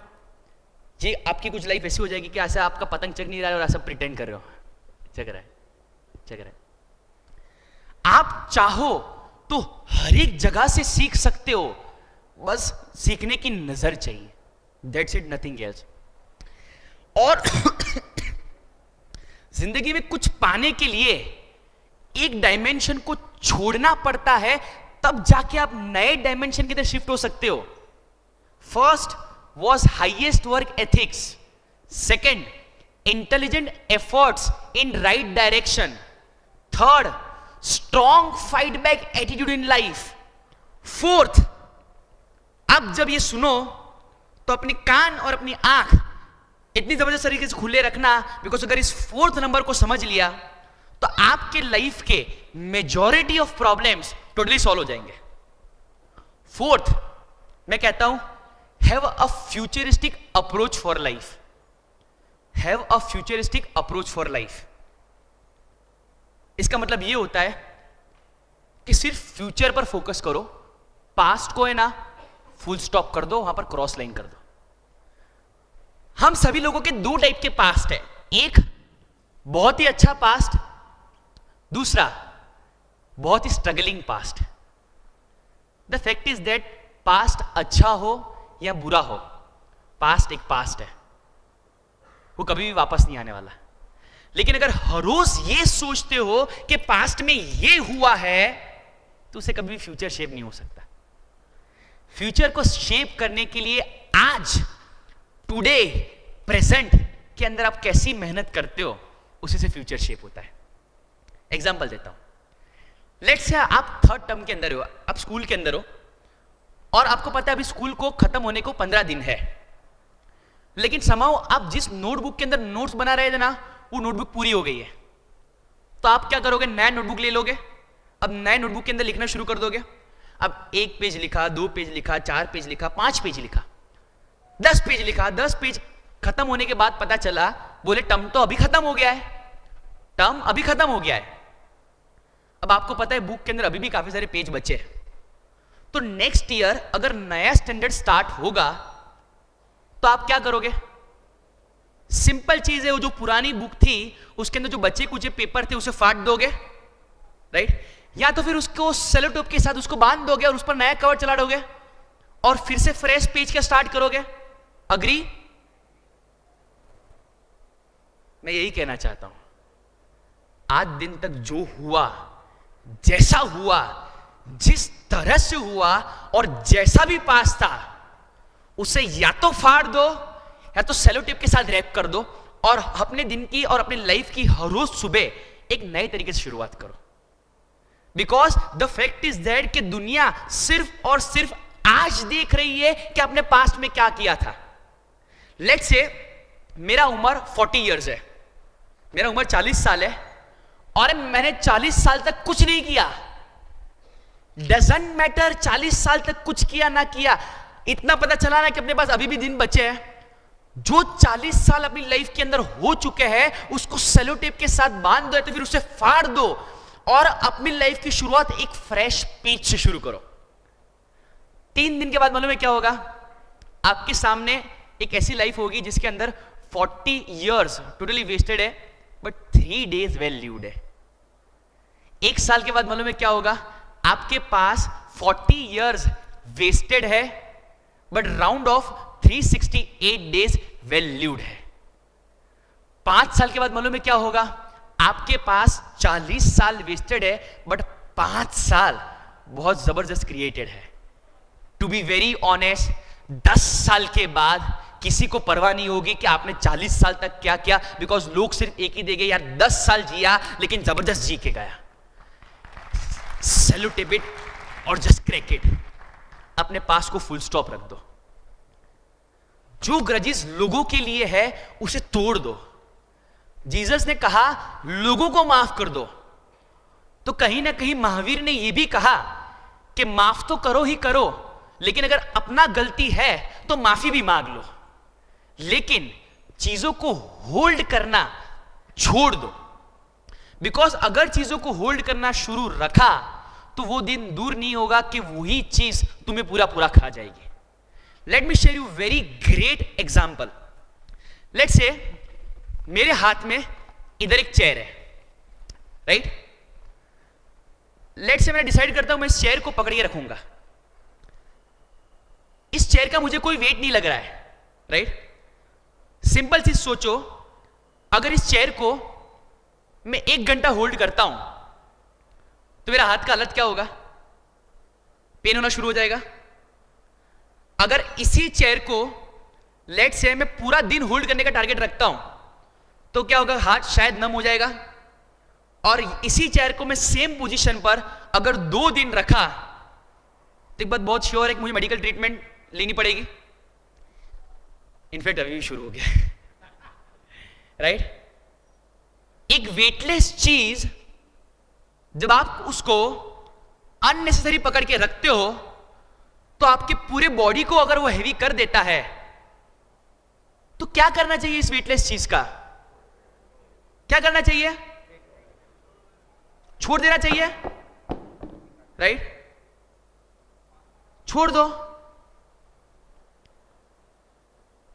जी आपकी कुछ लाइफ ऐसी हो जाएगी कि ऐसा आपका पतंग चग नहीं रहा है और ऐसा प्रिटेंड कर रहे हो, चग रहा है, चग रहा है। आप चाहो तो हर एक जगह से सीख सकते हो, बस सीखने की नजर चाहिए, दैट्स इट, नथिंग एल्स। और जिंदगी में कुछ पाने के लिए एक डायमेंशन को छोड़ना पड़ता है, तब जाके आप नए डायमेंशन की तरफ शिफ्ट हो सकते हो। First was highest work ethics, second intelligent efforts in right direction, third strong fight back attitude in life, fourth, अब जब ये सुनो तो अपने कान और अपनी आंख इतनी जबरदस्त तरीके से खुले रखना, बिकॉज अगर इस फोर्थ नंबर को समझ लिया तो आपके लाइफ के majority of problems totally solve हो जाएंगे। फोर्थ, मैं कहता हूं have a futuristic approach for life, have a futuristic approach for life. इसका मतलब यह होता है कि सिर्फ फ्यूचर पर फोकस करो, पास्ट को है ना फुल स्टॉप कर दो, वहां पर क्रॉस लाइन कर दो। हम सभी लोगों के दो टाइप के पास्ट है, एक बहुत ही अच्छा पास्ट, दूसरा बहुत ही struggling past. The fact is that past अच्छा हो या बुरा हो, पास्ट एक पास्ट है, वो कभी भी वापस नहीं आने वाला। लेकिन अगर हर रोज ये सोचते हो कि पास्ट में ये हुआ है, तो उसे कभी भी फ्यूचर शेप नहीं हो सकता। फ्यूचर को शेप करने के लिए आज, टुडे, प्रेजेंट के अंदर आप कैसी मेहनत करते हो, उसी से फ्यूचर शेप होता है। एग्जांपल देता हूं, लेट्स से आप थर्ड टर्म के अंदर हो, आप स्कूल के अंदर हो और आपको पता है अभी स्कूल को खत्म होने को 15 दिन है, लेकिन समाओ आप जिस नोटबुक के अंदर नोट्स बना रहे थे ना, वो नोटबुक पूरी हो गई है। तो आप क्या करोगे, नया नोटबुक ले लोगे, अब नए नोटबुक के अंदर लिखना शुरू कर दोगे। अब 1 पेज लिखा, 2 पेज लिखा, 4 पेज लिखा, 5 पेज लिखा, 10 पेज लिखा। 10 पेज खत्म होने के बाद पता चला, बोले टर्म तो अभी खत्म हो गया है, टर्म अभी खत्म हो गया है। अब आपको पता है बुक के अंदर अभी भी काफी सारे पेज बचे हैं। तो नेक्स्ट ईयर अगर नया स्टैंडर्ड स्टार्ट होगा तो आप क्या करोगे? सिंपल चीज है, वो जो पुरानी बुक थी उसके अंदर जो बचे कुछ पेपर थे उसे फाड़ दोगे, राइट? या तो फिर उसको सेलो टेप के साथ उसको बांध दोगे और उस पर नया कवर चला दोगे और फिर से फ्रेश पेज का स्टार्ट करोगे। अग्री? मैं यही कहना चाहता हूं, आज दिन तक जो हुआ, जैसा हुआ, जिस तरह से हुआ और जैसा भी पास था, उसे या तो फाड़ दो या तो सेलो टेप के साथ रैप कर दो और अपने दिन की और अपने लाइफ की हर रोज सुबह एक नए तरीके से शुरुआत करो। Because the fact is that कि दुनिया सिर्फ और सिर्फ आज देख रही है कि आपने पास्ट में क्या किया था। लेट्स से मेरा उम्र 40 इयर्स है, मेरा उम्र 40 साल है और मैंने 40 साल तक कुछ नहीं किया। डजंट मैटर 40 साल तक कुछ किया ना किया, इतना पता चला ना कि अपने पास अभी भी दिन बचे हैं। जो 40 साल अपनी लाइफ के अंदर हो चुके हैं उसको सेलो टेप के साथ बांध दो या तो फिर उसे फाड़ दो और अपनी लाइफ की शुरुआत एक फ्रेश पेज से शुरू करो। 3 दिन के बाद मालूम है क्या होगा? आपके सामने एक ऐसी लाइफ होगी जिसके अंदर 40 इयर्स टोटली वेस्टेड है बट 3 डेज वेल ल्यूड है। 1 साल के बाद मालूम है क्या होगा? आपके पास 40 इयर्स वेस्टेड है but round of 368 days well lewd है। 5 साल के बाद मालूम है क्या होगा? आपके पास 40 साल वेस्टेड है बट 5 साल बहुत जबरदस्त क्रिएटेड है। टू बी वेरी ऑनेस्ट, 10 साल के बाद किसी को परवाह नहीं होगी कि आपने 40 साल तक क्या किया, बिकॉज लोग सिर्फ एक ही देंगे, यार 10 साल जिया लेकिन जबरदस्त जी के गया। सेल्यूट इट और जस्ट क्रैक इट। अपने पास को फुल स्टॉप रख दो। जो ग्रजेस लोगों के लिए है उसे तोड़ दो। जीसस ने कहा लोगों को माफ कर दो, तो कहीं ना कहीं महावीर ने यह भी कहा कि माफ तो करो ही करो, लेकिन अगर अपना गलती है तो माफी भी मांग लो, लेकिन चीजों को होल्ड करना छोड़ दो। बिकॉज अगर चीजों को होल्ड करना शुरू रखा तो वो दिन दूर नहीं होगा कि वही चीज तुम्हें पूरा पूरा खा जाएगी। Let me share you very great example. Let's say मेरे हाथ में इधर एक चेयर है, राइट? लेट्स से मैं डिसाइड करता हूं मैं इस चेयर को पकड़ के रखूंगा। इस चेयर का मुझे कोई वेट नहीं लग रहा है, राइट? सिंपल चीज सोचो, अगर इस चेयर को मैं 1 घंटा होल्ड करता हूं तो मेरा हाथ का हालत क्या होगा? पेन होना शुरू हो जाएगा। अगर इसी चेयर को लेट से मैं पूरा दिन होल्ड करने का टारगेट रखता हूं तो क्या होगा, हाथ शायद नम हो जाएगा। और इसी चेयर को मैं सेम पोजीशन पर अगर 2 दिन रखा तो एक बात बहुत श्योर है कि मुझे मेडिकल ट्रीटमेंट लेनी पड़ेगी। इनफैक्ट अभी भी शुरू हो गया राइट। एक वेटलेस चीज जब आप उसको अननेसेसरी पकड़ के रखते हो तो आपके पूरे बॉडी को अगर वो हैवी कर देता है तो क्या करना चाहिए इस वेटलेस चीज का? क्या करना चाहिए? छोड़ देना चाहिए राइट। छोड़ दो,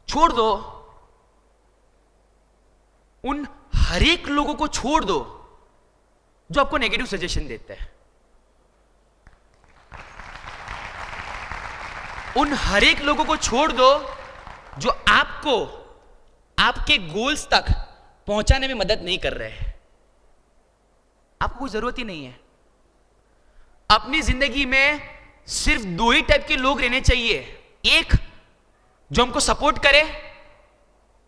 छोड़ दो। उन हर एक लोगों को छोड़ दो जो आपको नेगेटिव सजेशन देते हैं। उन हर एक लोगों को छोड़ दो जो आपको आपके गोल्स तक पहुंचाने में मदद नहीं कर रहे हैं। आपको कोई जरूरत ही नहीं है। अपनी जिंदगी में सिर्फ 2 ही टाइप के लोग रहने चाहिए, एक जो हमको सपोर्ट करे,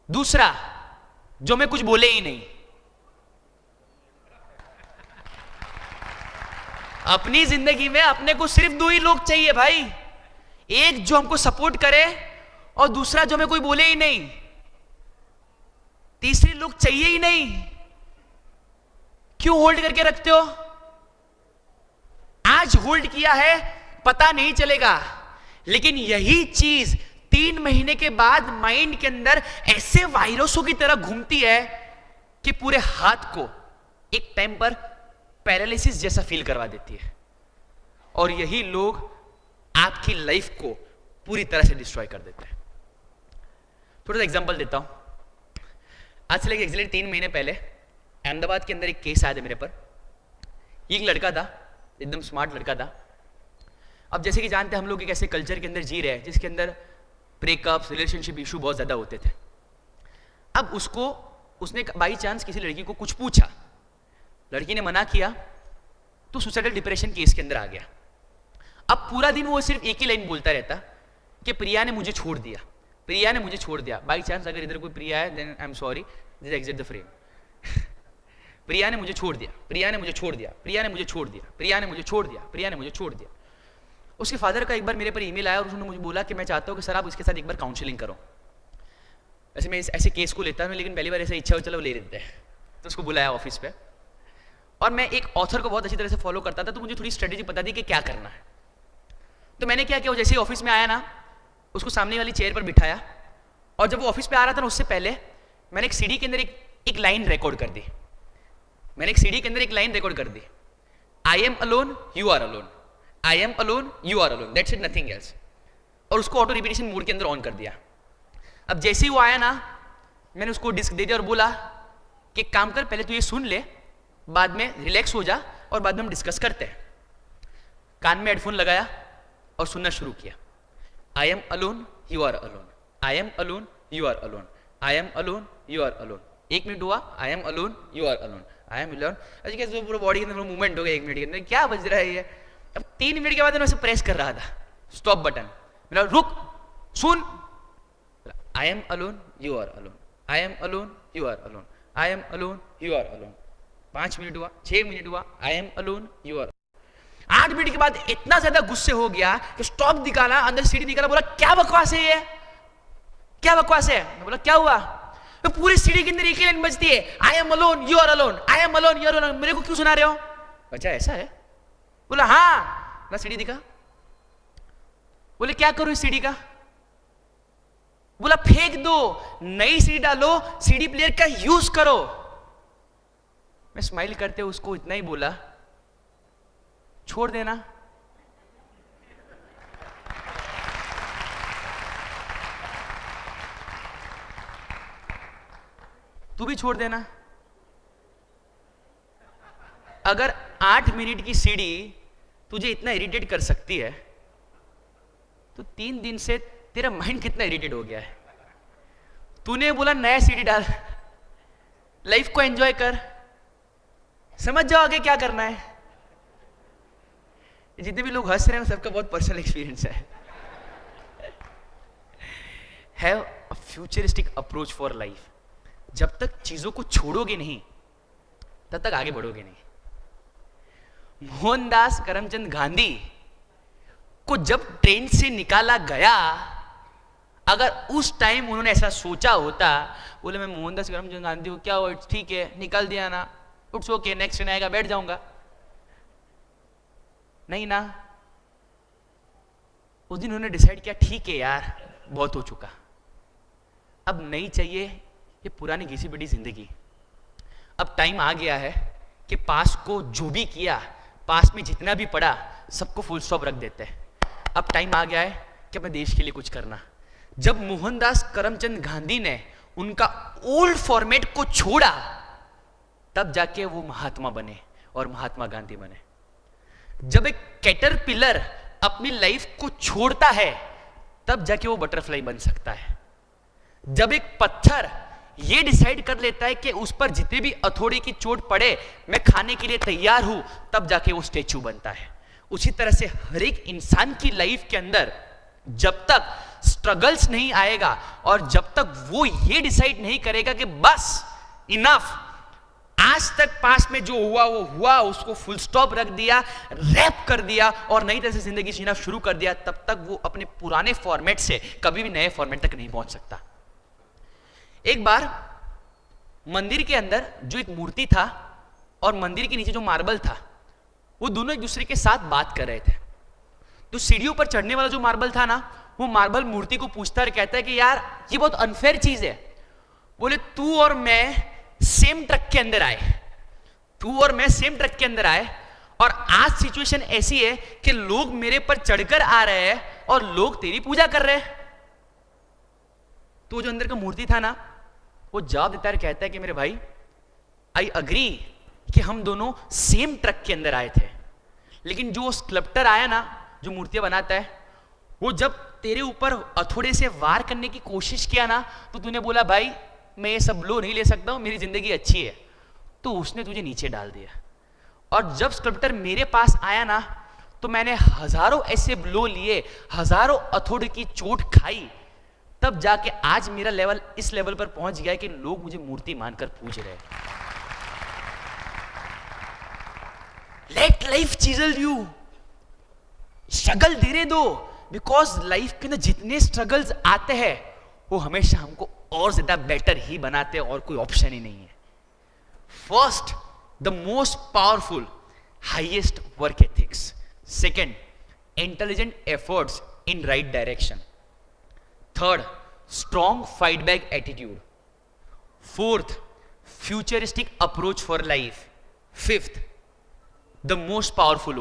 दूसरा जो मैं कुछ बोले ही नहीं। अपनी जिंदगी में अपने को सिर्फ 2 ही लोग चाहिए भाई, एक जो हमको सपोर्ट करे और दूसरा जो मैं कोई बोले ही नहीं। तीसरे लोग चाहिए ही नहीं। क्यों होल्ड करके रखते हो? आज होल्ड किया है पता नहीं चलेगा, लेकिन यही चीज 3 महीने के बाद माइंड के अंदर ऐसे वायरसों की तरह घूमती है कि पूरे हाथ को एक टाइम पर पैरालिसिस जैसा फील करवा देती है। और यही लोग आपकी लाइफ को पूरी तरह से डिस्ट्रॉय कर देते हैं। थोड़ा सा एग्जांपल देता हूं। आज से एग्जैक्टली 3 महीने पहले अहमदाबाद के अंदर एक केस आया था मेरे पर। एक लड़का था, एकदम स्मार्ट लड़का था। अब जैसे कि जानते हैं हम लोग एक ऐसे कल्चर के अंदर जी रहे हैं जिसके अंदर ब्रेकअप्स, रिलेशनशिप इशू बहुत ज्यादा होते थे। अब उसने बाई चांस किसी लड़की को कुछ पूछा, लड़की ने मना किया तो सुसाइडल डिप्रेशन केस के अंदर आ गया। अब पूरा दिन वो सिर्फ एक ही लाइन बोलता रहता कि प्रिया ने मुझे छोड़ दिया, प्रिया ने मुझे छोड़ दिया। बाई चांस अगर इधर कोई प्रिया है then I am sorry, this exit the frame. Priya ने मुझे छोड़ दिया, प्रिया ने मुझे छोड़ दिया, प्रिया ने मुझे छोड़ दिया, प्रिया ने मुझे छोड़ दिया, प्रिया ने मुझे छोड़ दिया। उसके फादर का एक बार मेरे पर ईमेल आया और उसने मुझे बोला कि मैं चाहता हूँ कि सर आप इसके साथ एक बार काउंसलिंग करो। वैसे मैं ऐसे केस को लेता हूँ, लेकिन पहली बार ऐसा इच्छा हो चलो ले लेते हैं, तो उसको बुलाया ऑफिस पे। और मैं एक ऑथर को बहुत अच्छी तरह से फॉलो करता था, तो मुझे थोड़ी स्ट्रेटेजी पता थी कि क्या करना है। तो मैंने क्या किया, वो जैसे ही ऑफिस में आया ना, उसको सामने वाली चेयर पर बिठाया, और जब वो ऑफिस पे आ रहा था ना उससे पहले मैंने एक सीडी के अंदर एक लाइन रिकॉर्ड कर दी। मैंने एक सीडी के अंदर एक लाइन रिकॉर्ड कर दी, I am alone you are alone, I am alone you are alone, that's it, nothing else. और उसको ऑटो रिपीटेशन मोड के अंदर ऑन कर दिया। अब जैसे ही वो आया ना, मैंने उसको डिस्क दे दिया और बोला कि काम कर, पहले तू ये सुन ले, बाद में रिलैक्स हो जा और बाद में हम डिस्कस करते हैं। कान में हेडफोन लगाया और सुनना शुरू किया। I am alone you are alone, I am alone you are alone, I am alone you are alone. 1 minute हुआ, I am alone you are alone, I am alone. अच्छा कैसे पूरा बॉडी के अंदर मूवमेंट हो गया 1 मिनट के अंदर, क्या बज रहा है ये। अब 3 मिनट के बाद मैं उसे प्रेस कर रहा था स्टॉप बटन, मेरा रुक सुन, I am alone you are alone, I am alone you are alone, I am alone you are alone. 5 minute हुआ, 6 मिनट हुआ, I am alone you are. 8 minute के बाद इतना ज्यादा गुस्से हो गया कि स्टॉप निकाला, अंदर सीढ़ी निकाला, बोला क्या बकवास है ये, क्या बकवास है। मैं बोला क्या हुआ, तो पूरी सीढ़ी के अंदर एक ही लाइन बजती है, I am alone you are alone, I am alone you are alone, मेरे को क्यों सुना रहे हो। अच्छा ऐसा है, बोला हाँ। ना सीढ़ी दिखा, बोले क्या करो इस सीढ़ी का, बोला फेंक दो, नई सीढ़ी डालो, सीडी प्लेयर का यूज करो। मैं स्माइल करते उसको इतना ही बोला, छोड़ देना। तू भी छोड़ देना। अगर 8 मिनट की सीढ़ी तुझे इतना इरिटेट कर सकती है तो 3 दिन से तेरा माइंड कितना इरिटेट हो गया है। तूने बोला नया सीढ़ी डाल, लाइफ को एंजॉय कर, समझ जाओ आगे क्या करना है। जितने भी लोग हंस रहे हैं सबका बहुत पर्सनल एक्सपीरियंस है। Have a futuristic approach for life. जब तक चीजों को छोड़ोगे नहीं तब तक आगे बढ़ोगे नहीं। मोहनदास करमचंद गांधी को जब ट्रेन से निकाला गया, अगर उस टाइम उन्होंने ऐसा सोचा होता, बोले मैं मोहनदास करमचंद गांधी हूं, क्या हो, ठीक है निकाल दिया ना, इट्स ओके, नेक्स्ट ट्रेन आएगा बैठ जाऊंगा, नहीं ना, उस दिन उन्होंने डिसाइड किया ठीक है यार बहुत हो चुका, अब नहीं चाहिए ये पुरानी घिसी पिटी जिंदगी। अब टाइम आ गया है कि पास को जो भी किया, पास में जितना भी पड़ा, सबको फुल स्टॉप रख देते हैं। अब टाइम आ गया है कि अपने देश के लिए कुछ करना। जब मोहनदास करमचंद गांधी ने उनका ओल्ड फॉर्मेट को छोड़ा, तब जाके वो महात्मा बने और महात्मा गांधी बने। जब एक कैटरपिलर अपनी लाइफ को छोड़ता है, तब जाके वो बटरफ्लाई बन सकता है। जब एक पत्थर ये डिसाइड कर लेता है कि उस पर जितने भी हथौड़े की चोट पड़े मैं खाने के लिए तैयार हूं, तब जाके वो स्टैचू बनता है। उसी तरह से हर एक इंसान की लाइफ के अंदर जब तक स्ट्रगल्स नहीं आएगा और जब तक वो ये डिसाइड नहीं करेगा कि बस इनफ, आज तक पास में जो हुआ वो हुआ, उसको फुल स्टॉप रख दिया, रैप कर दिया और नई तरह से जिंदगी जीना शुरू कर दिया, तब तक वो अपने पुराने फॉर्मेट से कभी भी नए फॉर्मेट तक नहीं पहुंच सकता। एक बार मंदिर के अंदर जो एक मूर्ति था और मंदिर के नीचे जो मार्बल था, वो दोनों एक दूसरे के साथ बात कर रहे थे। तो सीढ़ियों पर चढ़ने वाला जो मार्बल था ना, वो मार्बल मूर्ति को पूछता है, कहता है कि यार ये बहुत अनफेयर चीज है। बोले तू और मैं सेम ट्रक के अंदर आए, तू और मैं सेम ट्रक के अंदर आए और आज सिचुएशन ऐसी है कि लोग मेरे पर चढ़कर आ रहे हैं और लोग तेरी पूजा कर रहे हैं। तो जो अंदर का मूर्ति था ना, वो जवाब देता है, कहता है कि मेरे भाई आई अग्री कि हम दोनों सेम ट्रक के अंदर आए थे, लेकिन जो स्कल्प्टर आया ना, जो मूर्तियां बनाता है, वो जब तेरे ऊपर हथौड़े से वार करने की कोशिश किया ना, तो तूने बोला भाई मैं ये सब ब्लो नहीं ले सकता हूं, मेरी जिंदगी अच्छी है, तो उसने तुझे नीचे डाल दिया। और जब स्कल्प्टर मेरे पास आया ना, तो मैंने हजारों ऐसे ब्लो लिए, हजारों हथौड़े की चोट खाई, तब जाके आज मेरा लेवल इस लेवल पर पहुंच गया है कि लोग मुझे मूर्ति मानकर पूज रहे हैं। Late life chisel you, struggle धीरे दो, बिकॉज लाइफ के अंदर जितने स्ट्रगल्स आते हैं वो हमेशा हमको और ज्यादा बेटर ही बनाते हैं और कोई ऑप्शन ही नहीं है। First, the most powerful highest work ethics. Second, intelligent efforts in right direction. Third, strong fight back attitude. Fourth, futuristic approach for life. Fifth, the most powerful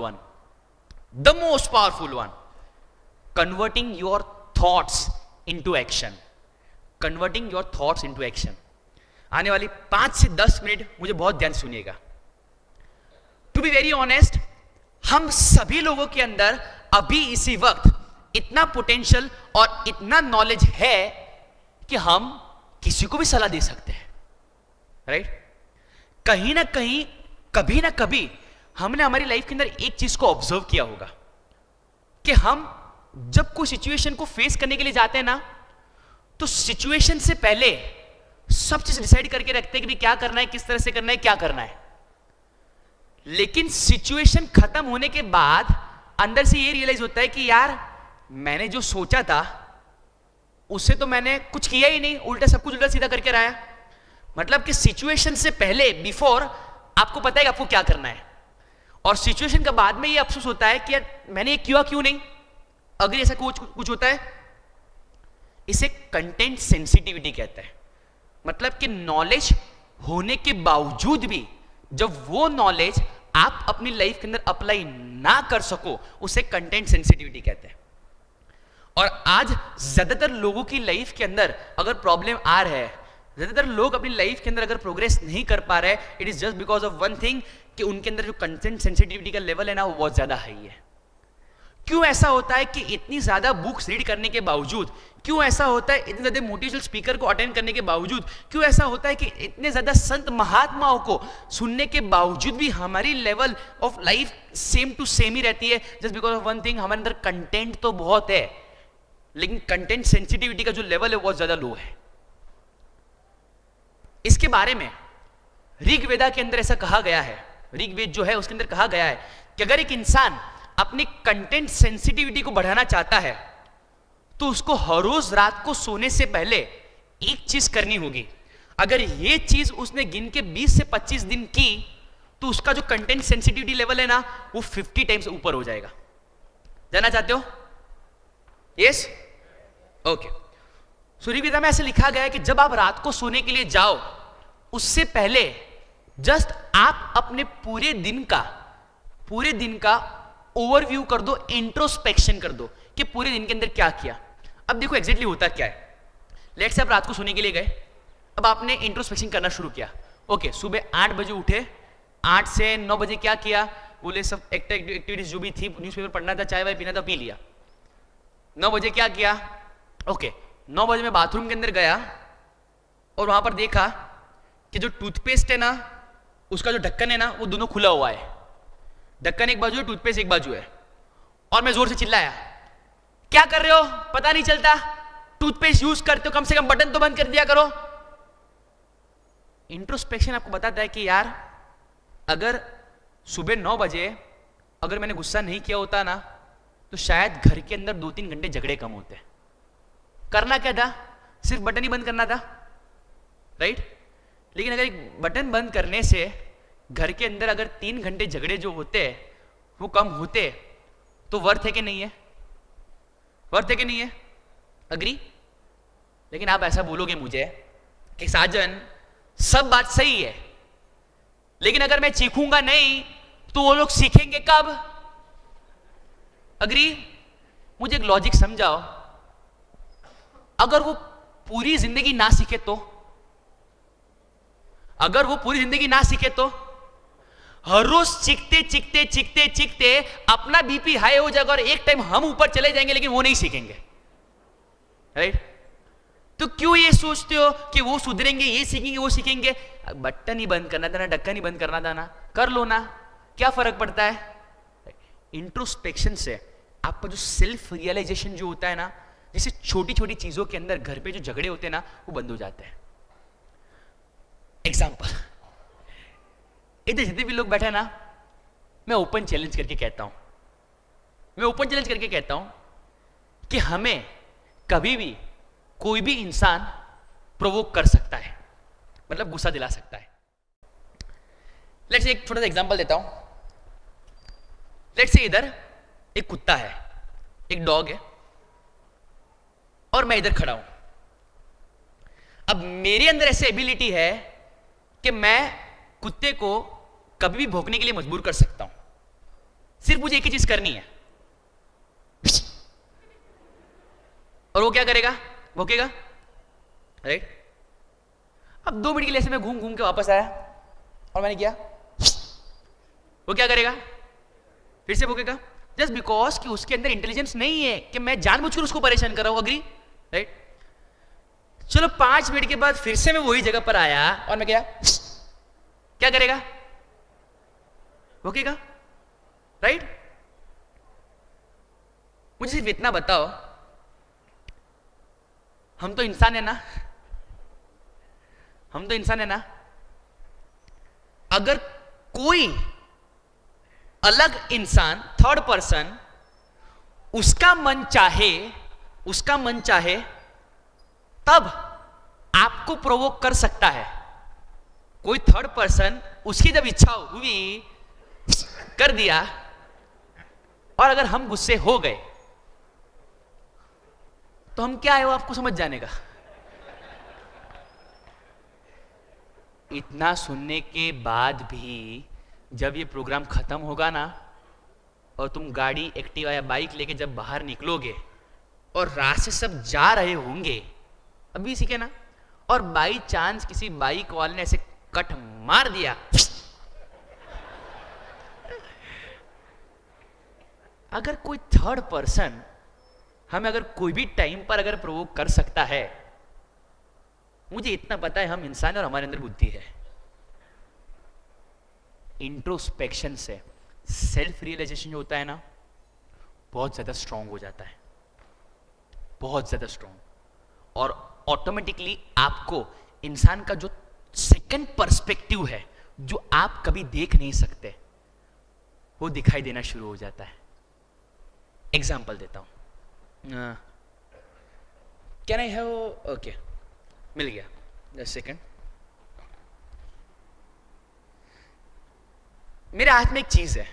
one, converting your thoughts into action, converting your thoughts into action। आने वाली 5 से 10 मिनट मुझे बहुत ध्यान सुनिएगा। टू बी वेरी ऑनेस्ट, हम सभी लोगों के अंदर अभी इसी वक्त इतना पोटेंशियल और इतना नॉलेज है कि हम किसी को भी सलाह दे सकते हैं, राइट? कहीं ना कहीं, कभी ना कभी हमने हमारी लाइफ के अंदर एक चीज को ऑब्जर्व किया होगा कि हम जब कोई सिचुएशन को फेस करने के लिए जाते हैं ना, तो सिचुएशन से पहले सब चीज डिसाइड करके रखते हैं कि क्या करना है, किस तरह से करना है, क्या करना है। लेकिन सिचुएशन खत्म होने के बाद अंदर से ये रियलाइज होता है कि यार मैंने जो सोचा था उससे तो मैंने कुछ किया ही नहीं, उल्टा सब कुछ उल्टा सीधा करके रहा है। मतलब कि सिचुएशन से पहले, बिफोर, आपको पता है कि आपको क्या करना है, और सिचुएशन के बाद में ये अफसोस होता है कि यार मैंने ये किया क्यों नहीं। अगर ऐसा कुछ होता है, इसे कंटेंट सेंसिटिविटी कहते हैं। मतलब कि नॉलेज होने के बावजूद भी जब वो नॉलेज आप अपनी लाइफ के अंदर अप्लाई ना कर सको, उसे कंटेंट सेंसिटिविटी कहते हैं। और आज ज्यादातर लोगों की लाइफ के अंदर अगर प्रॉब्लम आ रहा है, ज्यादातर लोग अपनी लाइफ के अंदर अगर प्रोग्रेस नहीं कर पा रहे, it is just because of one thing, कि उनके अंदर जो कंटेंट सेंसिटिविटी का लेवल है ना, वो बहुत ज्यादा हाई है। क्यों ऐसा होता है कि इतनी ज्यादा बुक्स रीड करने के बावजूद, क्यों ऐसा होता है इतने ज्यादा मोटिवेशनल स्पीकर को अटेंड करने के बावजूद, क्यों ऐसा होता है कि इतने ज्यादा संत महात्माओं को सुनने के बावजूद भी हमारी level of life same to same ही रहती है? Just because of one thing, हमारे अंदर कंटेंट तो बहुत है लेकिन कंटेंट सेंसिटिविटी का जो लेवल है बहुत ज्यादा लो है। इसके बारे में ऋग्वेदा के अंदर ऐसा कहा गया है, ऋग्वेद जो है उसके अंदर कहा गया है कि अगर एक इंसान अपनी कंटेंट सेंसिटिविटी को बढ़ाना चाहता है तो उसको हर रोज रात को सोने से पहले एक चीज करनी होगी। अगर ये चीज उसने गिन के 20 से 25 दिन की तो उसका जो कंटेंट सेंसिटिविटी लेवल है ना वो 50 टाइम्स ऊपर हो जाएगा। जानना चाहते हो? Yes, okay. सूर्यवेदा में ऐसे लिखा गया है कि जब आप रात को सोने के लिए जाओ उससे पहले जस्ट आप अपने पूरे दिन का ओवरव्यू कर दो, इंट्रोस्पेक्शन कर दो कि पूरे दिन के अंदर क्या किया। अब देखो एग्जैक्टली होता क्या है। लेट्स से आप रात को सोने के लिए गए, अब आपने इंट्रोस्पेक्शन करना शुरू किया। ओके, सुबह 8 बजे उठे, 8 से 9 बजे क्या किया, बोले सब एक्टिविटीज जो भी थी, न्यूज़पेपर पढ़ना था, चाय वाय पीना था, पी लिया। 9 बजे क्या किया, ओके 9 बजे मैं बाथरूम के अंदर गया और वहां पर देखा कि जो टूथपेस्ट है ना उसका जो ढक्कन है ना वो दोनों खुला हुआ है। ढक्कन एक बाजू है, टूथपेस्ट एक बाजू है। और मैं जोर से चिल्लाया, क्या कर रहे हो, पता नहीं चलता, टूथपेस्ट यूज करते हो, कम से कम बटन तो बंद कर दिया करो। इंट्रोस्पेक्शन आपको बताता है कि यार अगर सुबह 9 बजे अगर मैंने गुस्सा नहीं किया होता ना तो शायद घर के अंदर 2-3 घंटे झगड़े कम होते। करना क्या था, सिर्फ बटन ही बंद करना था, राइट। लेकिन अगर एक बटन बंद करने से घर के अंदर अगर 3 घंटे झगड़े जो होते वो कम होते तो वर्थ है कि नहीं है, वर्थ है कि नहीं है, अग्री। लेकिन आप ऐसा बोलोगे मुझे कि साजन सब बात सही है लेकिन अगर मैं सीखूंगा नहीं तो वो लोग सीखेंगे कब, अग्री। मुझे एक लॉजिक समझाओ, अगर वो पूरी जिंदगी ना सीखे तो, अगर वो पूरी जिंदगी ना सीखे तो हर रोज चीखते चीखते चीखते चीखते अपना बीपी हाई हो जाएगा और एक टाइम हम ऊपर चले जाएंगे लेकिन वो नहीं सीखेंगे, राइट। तो क्यों ये सोचते हो कि वो सुधरेंगे, ये सीखेंगे, वो सीखेंगे। बटन ही बंद करना था ना, ढक्कन ही बंद करना था ना, कर लो ना, क्या फर्क पड़ता है। इंट्रोस्पेक्शन से आपका जो सेल्फ रियलाइजेशन जो होता है ना, जैसे छोटी छोटी चीजों के अंदर घर पे जो झगड़े होते हैं ना वो बंद हो जाते हैं। एग्जाम्पल, इधर जितने भी लोग बैठे हैं ना, मैं ओपन चैलेंज करके कहता हूं, मैं ओपन चैलेंज करके कहता हूं कि हमें कभी भी कोई भी इंसान प्रोवोक कर सकता है, मतलब गुस्सा दिला सकता है। लेट्स से एक छोटा सा एग्जांपल देता हूं। लेट्स से इधर एक कुत्ता है, एक डॉग है और मैं इधर खड़ा हूं। अब मेरे अंदर ऐसी एबिलिटी है कि मैं कुत्ते को कभी भी भौंकने के लिए मजबूर कर सकता हूं, सिर्फ मुझे एक ही चीज करनी है और वो क्या करेगा, भौंकेगा, राइट। अब 2 मिनट के लिए ऐसे मैं घूम घूम के वापस आया और मैंने किया, वो क्या करेगा, फिर से भौंकेगा, जस्ट बिकॉज कि उसके अंदर इंटेलिजेंस नहीं है कि मैं जानबूझकर उसको परेशान कर रहा हूं, अग्री, राइट। चलो 5 मिनट के बाद फिर से मैं वही जगह पर आया और मैं क्या करेगा, भौंकेगा, राइट। मुझे सिर्फ इतना बताओ, हम तो इंसान है ना, हम तो इंसान है ना, अगर कोई अलग इंसान, थर्ड पर्सन, उसका मन चाहे तब आपको प्रोवोक कर सकता है। कोई थर्ड पर्सन उसकी जब इच्छा हुई कर दिया और अगर हम गुस्से हो गए तो हम क्या है वो आपको समझ जाने का। इतना सुनने के बाद भी जब ये प्रोग्राम खत्म होगा ना और तुम गाड़ी, एक्टिवा या बाइक लेके जब बाहर निकलोगे और रास्ते सब जा रहे होंगे, अभी सीखे ना, और बाई चांस किसी बाइक वाले ने ऐसे कट मार दिया, अगर कोई थर्ड पर्सन हमें अगर कोई भी टाइम पर अगर प्रोवोक कर सकता है, मुझे इतना पता है हम इंसान और हमारे अंदर बुद्धि है। इंट्रोस्पेक्शन से सेल्फ रियलाइजेशन जो होता है ना बहुत ज्यादा स्ट्रांग हो जाता है। बहुत ज्यादा स्ट्रॉन्ग, और ऑटोमेटिकली आपको इंसान का जो सेकंड पर्सपेक्टिव है, जो आप कभी देख नहीं सकते, वो दिखाई देना शुरू हो जाता है। एग्जाम्पल देता हूं, कैन आई हैव, ओके मिल गया, जस्ट सेकंड। मेरे हाथ में एक चीज है,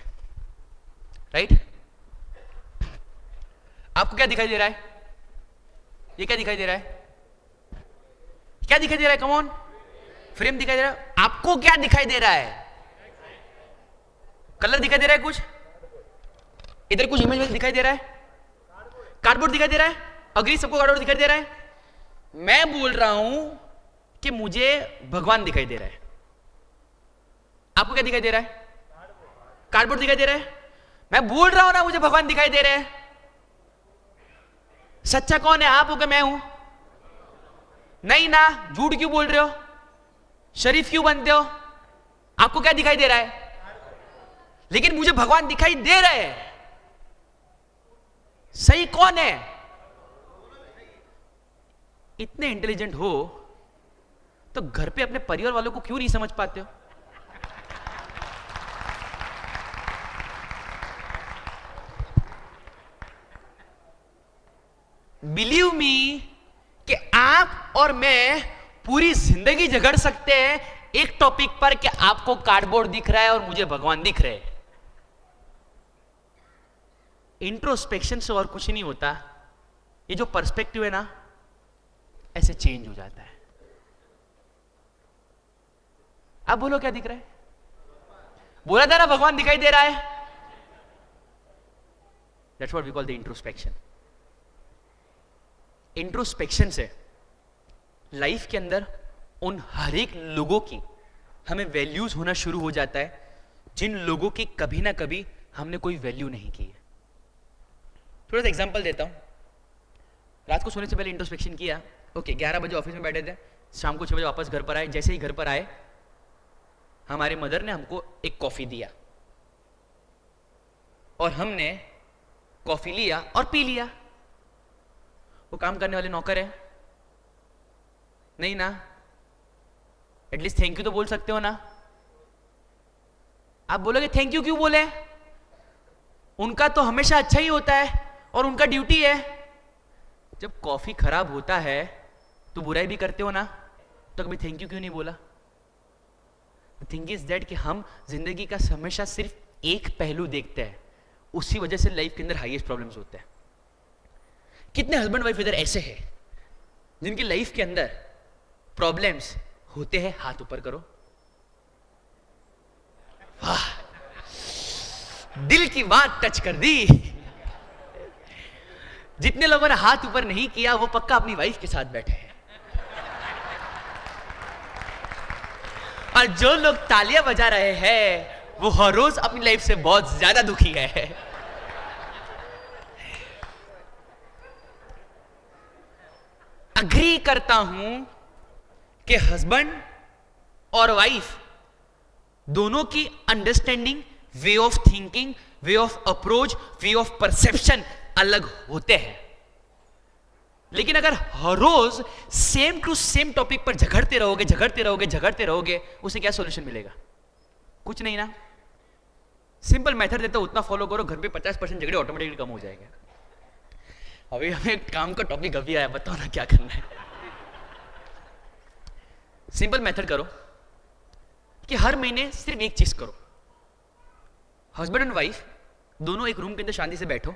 राइट? आपको क्या दिखाई दे रहा है? ये क्या दिखाई दे रहा है? क्या दिखाई दे रहा है? कम ऑन, फ्रेम दिखाई दे रहा है। आपको क्या दिखाई दे रहा है? कलर दिखाई दे रहा है, कुछ इधर कुछ इमेज दिखाई दे रहा है, कार्डबोर्ड दिखाई दे रहा है, अग्री सबको कार्डबोर्ड दिखाई दे रहा है। मैं बोल रहा हूं कि मुझे भगवान दिखाई दे रहा है। आपको क्या दिखाई दे रहा है? कार्डबोर्ड दिखाई दे रहा है। मैं बोल रहा हूं ना मुझे भगवान दिखाई दे रहे हैं। सच्चा कौन है, आप हो कि मैं हूं? नहीं ना, झूठ क्यों बोल रहे हो? शरीफ क्यों बनते हो? आपको क्या दिखाई दे रहा है? लेकिन मुझे भगवान दिखाई दे रहे हैं। सही कौन है? इतने इंटेलिजेंट हो तो घर पे अपने परिवार वालों को क्यों नहीं समझ पाते हो? बिलीव मी कि आप और मैं पूरी जिंदगी झगड़ सकते हैं एक टॉपिक पर कि आपको कार्डबोर्ड दिख रहा है और मुझे भगवान दिख रहे हैं। इंट्रोस्पेक्शन से और कुछ नहीं होता। ये जो पर्सपेक्टिव है ना, ऐसे चेंज हो जाता है। अब बोलो क्या दिख रहा है? बोला था ना भगवान दिखाई दे रहा है। That's what we call the introspection. Introspection से लाइफ के अंदर उन हर एक लोगों की हमें वैल्यूज होना शुरू हो जाता है जिन लोगों की कभी ना कभी हमने कोई वैल्यू नहीं की है। थोड़ा सा एग्जांपल देता हूं। रात को सोने से पहले इंट्रोस्पेक्शन किया, ओके 11 बजे ऑफिस में बैठे थे, शाम को 6 बजे वापस घर पर आए। जैसे ही घर पर आए, हमारे मदर ने हमको एक कॉफी दिया और हमने कॉफी लिया और पी लिया। वो काम करने वाले नौकर है नहीं ना? एटलीस्ट थैंक यू तो बोल सकते हो ना? आप बोलोगे थैंक यू क्यों बोले? उनका तो हमेशा अच्छा ही होता है और उनका ड्यूटी है। जब कॉफी खराब होता है तो बुराई भी करते हो ना, तो कभी थैंक यू क्यों नहीं बोला? थिंग इज दैट कि हम जिंदगी का हमेशा सिर्फ एक पहलू देखते हैं, उसी वजह से लाइफ के अंदर हाईएस्ट प्रॉब्लम्स होते हैं। कितने हस्बैंड वाइफ इधर ऐसे हैं जिनकी लाइफ के अंदर प्रॉब्लम्स होते हैं? हाथ ऊपर करो। वाह, दिल की बात टच कर दी। जितने लोगों ने हाथ ऊपर नहीं किया वो पक्का अपनी वाइफ के साथ बैठे हैं, और जो लोग तालियां बजा रहे हैं वो हर रोज अपनी लाइफ से बहुत ज्यादा दुखी है। अग्री करता हूं कि हस्बैंड और वाइफ दोनों की understanding, way of thinking, way of approach, way of perception अलग होते हैं। लेकिन अगर हर रोज सेम टू सेम टॉपिक पर झगड़ते रहोगे, उसे क्या सॉल्यूशन मिलेगा? कुछ नहीं ना। सिंपल मेथड देता हूं, उतना फॉलो करो, घर पे 50% झगड़े ऑटोमेटिकली कम हो जाएंगे। अभी हमें काम का टॉपिक अभी आया, बताओ ना क्या करना है। सिंपल मेथड करो कि हर महीने सिर्फ एक चीज करो। हस्बैंड एंड वाइफ दोनों एक रूम के अंदर शांति से बैठो,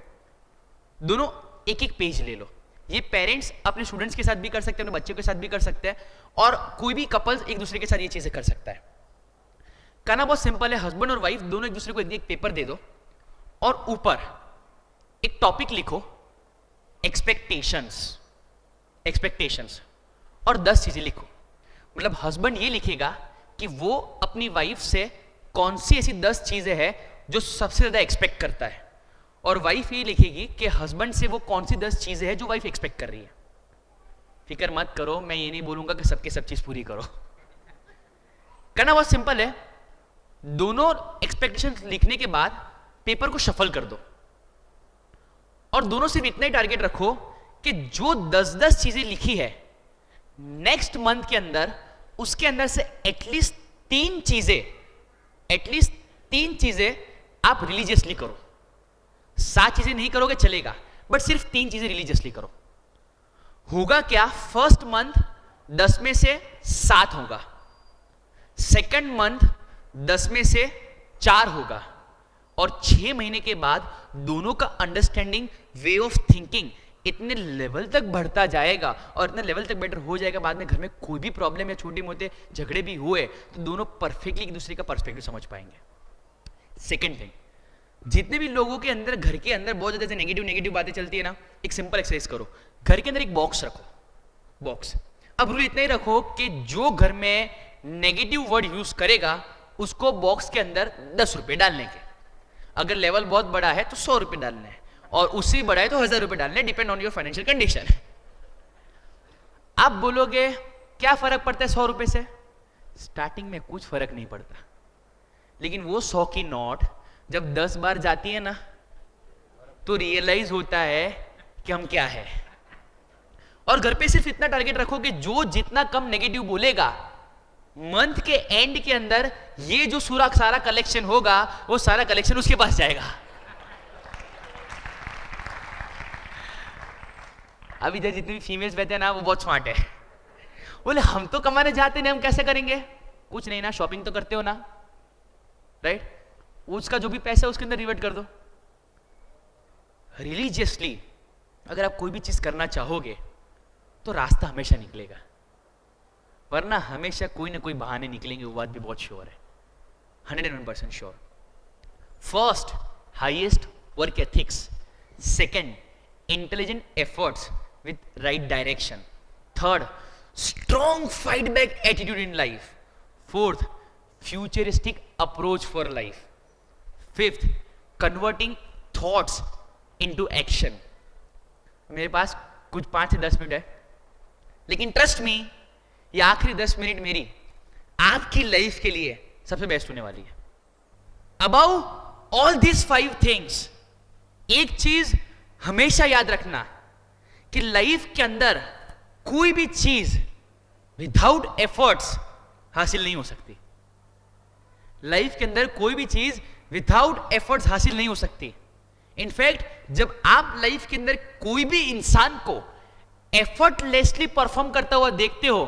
दोनों एक एक पेज ले लो। ये पेरेंट्स अपने स्टूडेंट्स के साथ भी कर सकते हैं, अपने बच्चों के साथ भी कर सकते हैं, और कोई भी कपल्स एक दूसरे के साथ ये चीजें कर सकता है। कहना बहुत सिंपल है, हस्बैंड और वाइफ दोनों एक दूसरे को एक पेपर दे दो और ऊपर एक टॉपिक लिखो, एक्सपेक्टेशंस, और 10 चीजें लिखो। मतलब हस्बैंड ये लिखेगा कि वो अपनी वाइफ से कौन सी ऐसी 10 चीजें हैं जो सबसे ज्यादा एक्सपेक्ट करता है, और वाइफ ये लिखेगी कि हस्बैंड से वो कौन सी 10 चीजें हैं जो वाइफ एक्सपेक्ट कर रही है। फिक्र मत करो, मैं ये नहीं बोलूंगा कि सबके सब चीज पूरी करो। करना बहुत सिंपल है। दोनों एक्सपेक्टेशंस लिखने के बाद पेपर को शफल कर दो और दोनों सिर्फ इतना ही टारगेट रखो कि जो 10-10 चीजें लिखी है नेक्स्ट मंथ के अंदर, उसके अंदर से एटलीस्ट तीन चीजें आप रिलीजियसली करो। 7 चीजें नहीं करोगे चलेगा, बट सिर्फ 3 चीजें रिलीजियसली करो। होगा क्या? फर्स्ट मंथ 10 में से 7 होगा, सेकंड मंथ 10 में से 4 होगा, और 6 महीने के बाद दोनों का अंडरस्टैंडिंग, वे ऑफ थिंकिंग इतने लेवल तक बढ़ता जाएगा और इतने लेवल तक बेटर हो जाएगा, बाद में घर में कोई भी प्रॉब्लम या छोटे मोटे झगड़े भी हुए तो दोनों परफेक्टली एक दूसरे का पर्सपेक्टिव समझ पाएंगे। सेकंड थिंग, जितने भी लोगों के अंदर, घर के अंदर बहुत ज्यादा नेगेटिव बातें चलती है ना, एक सिंपल एक्सरसाइज करो। घर के अंदर एक बॉक्स रखो, बॉक्स। अब रूल इतना ही रखो कि जो घर में नेगेटिव वर्ड यूज करेगा उसको बॉक्स के अंदर 10 रुपए डालने के। अगर लेवल बहुत बड़ा है तो 100 रुपए डालने हैं, और उससे बड़ा है तो 1000 रुपए डालने, depend on your financial condition. आप बोलोगे क्या फर्क पड़ता है 100 रुपए से? स्टार्टिंग में कुछ फर्क नहीं पड़ता, लेकिन वो 100 की नोट जब 10 बार जाती है ना, तो रियलाइज होता है कि हम क्या है। और घर पे सिर्फ इतना टारगेट रखो कि जो जितना कम नेगेटिव बोलेगा, मंथ के एंड के अंदर ये जो सारा कलेक्शन होगा, वो सारा कलेक्शन उसके पास जाएगा। अभी इधर जितनी भी फीमेल्स बैठे हैं ना, वो बहुत स्मार्ट है। बोले हम तो कमाने जाते नहीं, हम कैसे करेंगे? कुछ नहीं ना, शॉपिंग तो करते हो ना, राइट? उसका जो भी पैसा है उसके अंदर रिवर्ट कर दो। रिलीजियसली अगर आप कोई भी चीज करना चाहोगे तो रास्ता हमेशा निकलेगा, वरना हमेशा कोई ना कोई बहाने निकलेंगे, वो बात भी बहुत श्योर है, 101% sure. First, highest work ethics. Second, intelligent efforts with right direction. Third, strong fight back attitude in life. Fourth, futuristic approach for life. Fifth, converting thoughts into action. मेरे पास कुछ 5 से 10 मिनट है, लेकिन ट्रस्ट मी, ये आखिरी 10 मिनट मेरी आपकी लाइफ के लिए सबसे बेस्ट होने वाली है। अबाउ ऑल दिस 5 थिंग्स, एक चीज हमेशा याद रखना कि लाइफ के अंदर कोई भी चीज विदाउट एफर्ट्स हासिल नहीं हो सकती। लाइफ के अंदर कोई भी चीज विदाउट एफर्ट्स हासिल नहीं हो सकती। इनफैक्ट जब आप लाइफ के अंदर कोई भी इंसान को एफर्टलेसली परफॉर्म करता हुआ देखते हो,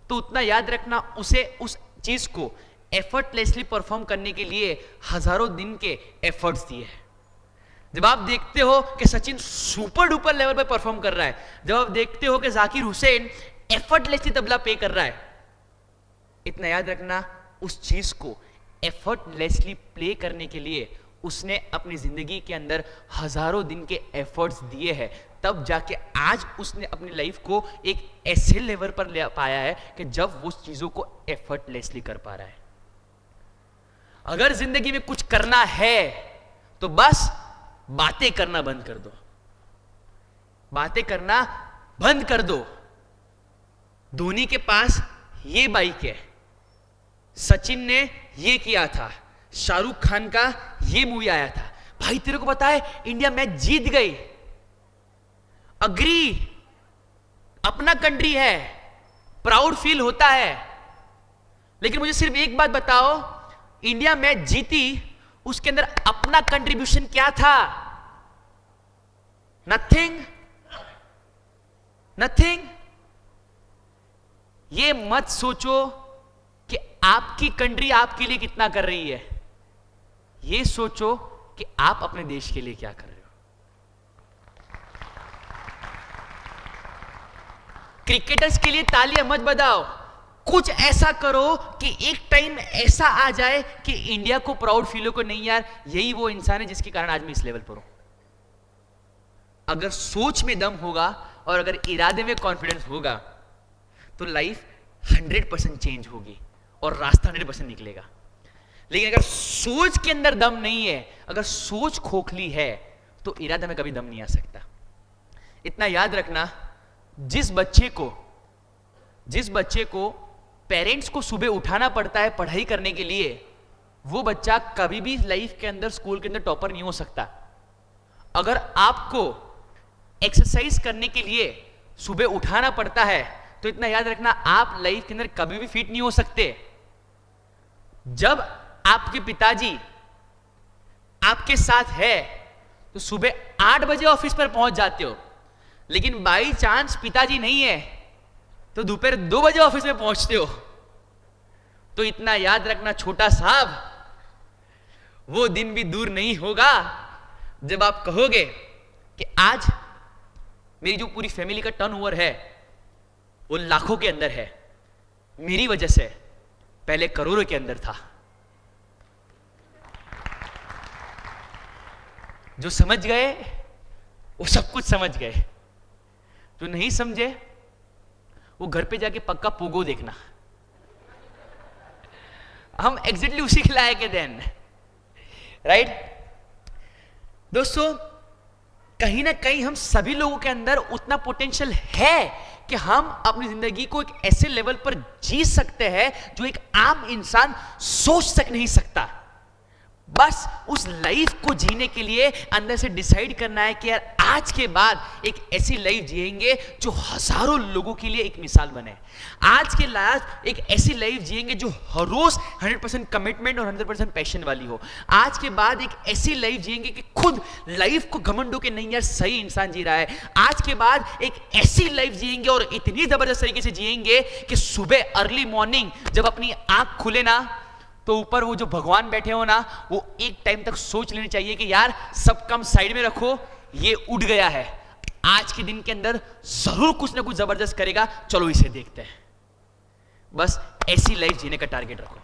तो उतना याद रखना, उसे उस चीज को एफर्टलेसली परफॉर्म करने के लिए हजारों दिन के एफर्ट्स दिए हैं। जब आप देखते हो कि सचिन सुपर डुपर लेवल पर परफॉर्म कर रहा है, जब आप देखते हो कि जाकिर हुसैन एफर्टलेसली तबला प्ले कर रहा है, इतना याद रखना, उस चीज को एफर्टलेसली प्ले करने के लिए उसने अपनी जिंदगी के अंदर हजारों दिन के एफर्ट्स दिए हैं, तब जाके आज उसने अपनी लाइफ को एक ऐसे लेवल पर ले पाया है कि जब वो चीजों को एफर्टलेसली कर पा रहा है। अगर जिंदगी में कुछ करना है तो बस बातें करना बंद कर दो, बातें करना बंद कर दो। धोनी के पास ये बाइक है, सचिन ने ये किया था, शाहरुख खान का ये मूवी आया था। भाई तेरे को पता है इंडिया मैच जीत गई, अग्री, अपना कंट्री है, प्राउड फील होता है, लेकिन मुझे सिर्फ एक बात बताओ, इंडिया मैच जीती, उसके अंदर अपना कंट्रीब्यूशन क्या था? Nothing, nothing. ये मत सोचो कि आपकी कंट्री आपके लिए कितना कर रही है, ये सोचो कि आप अपने देश के लिए क्या कर रहे हो। क्रिकेटर्स के लिए तालियां मत बजाओ, कुछ ऐसा करो कि एक टाइम ऐसा आ जाए कि इंडिया को प्राउड फील हो, को नहीं यार यही वो इंसान है जिसके कारण आज मैं इस लेवल पर हूं। अगर सोच में दम होगा और अगर इरादे में कॉन्फिडेंस होगा तो लाइफ 100% चेंज होगी और रास्ता 100% निकलेगा। लेकिन अगर सोच के अंदर दम नहीं है, अगर सोच खोखली है, तो इरादे में कभी दम नहीं आ सकता। इतना याद रखना, जिस बच्चे को पेरेंट्स को सुबह उठाना पड़ता है पढ़ाई करने के लिए, वो बच्चा कभी भी लाइफ के अंदर, स्कूल के अंदर टॉपर नहीं हो सकता। अगर आपको एक्सरसाइज करने के लिए सुबह उठाना पड़ता है, तो इतना याद रखना, आप लाइफ के अंदर कभी भी फिट नहीं हो सकते। जब आपके पिताजी आपके साथ है तो सुबह 8 बजे ऑफिस पर पहुंच जाते हो, लेकिन बाई चांस पिताजी नहीं है तो दोपहर 2 बजे ऑफिस में पहुंचते हो। तो इतना याद रखना छोटा साहब, वो दिन भी दूर नहीं होगा जब आप कहोगे कि आज मेरी जो पूरी फैमिली का टर्नओवर है वो लाखों के अंदर है, मेरी वजह से पहले करोड़ों के अंदर था। जो समझ गए वो सब कुछ समझ गए, जो नहीं समझे वो घर पे जाके पक्का पोगो देखना। हम एग्जैक्टली उसी के लायक है देन, राइट? दोस्तों, कहीं ना कहीं हम सभी लोगों के अंदर उतना पोटेंशियल है कि हम अपनी जिंदगी को एक ऐसे लेवल पर जी सकते हैं जो एक आम इंसान सोच तक नहीं सकता। बस उस लाइफ को जीने के लिए अंदर से डिसाइड करना है कि यार आज के बाद एक ऐसी लाइफ जिएंगे जो हजारों लोगों के लिए एक मिसाल बने। आज के बाद एक ऐसी लाइफ जिएंगे जो हर रोज 100% कमिटमेंट और 100% पैशन वाली हो। आज के बाद एक ऐसी लाइफ जिएंगे कि खुद लाइफ को घमंड हो के नहीं यार सही इंसान जी रहा है। आज के बाद एक ऐसी लाइफ जिएंगे और इतनी जबरदस्त तरीके से जिएंगे कि सुबह अर्ली मॉर्निंग जब अपनी आंख खुले ना तो ऊपर वो जो भगवान बैठे हो ना, वो एक टाइम तक सोच लेनी चाहिए कि यार सब काम साइड में रखो, ये उठ गया है, आज के दिन के अंदर जरूर कुछ ना कुछ जबरदस्त करेगा, चलो इसे देखते हैं। बस ऐसी लाइफ जीने का टारगेट रखो।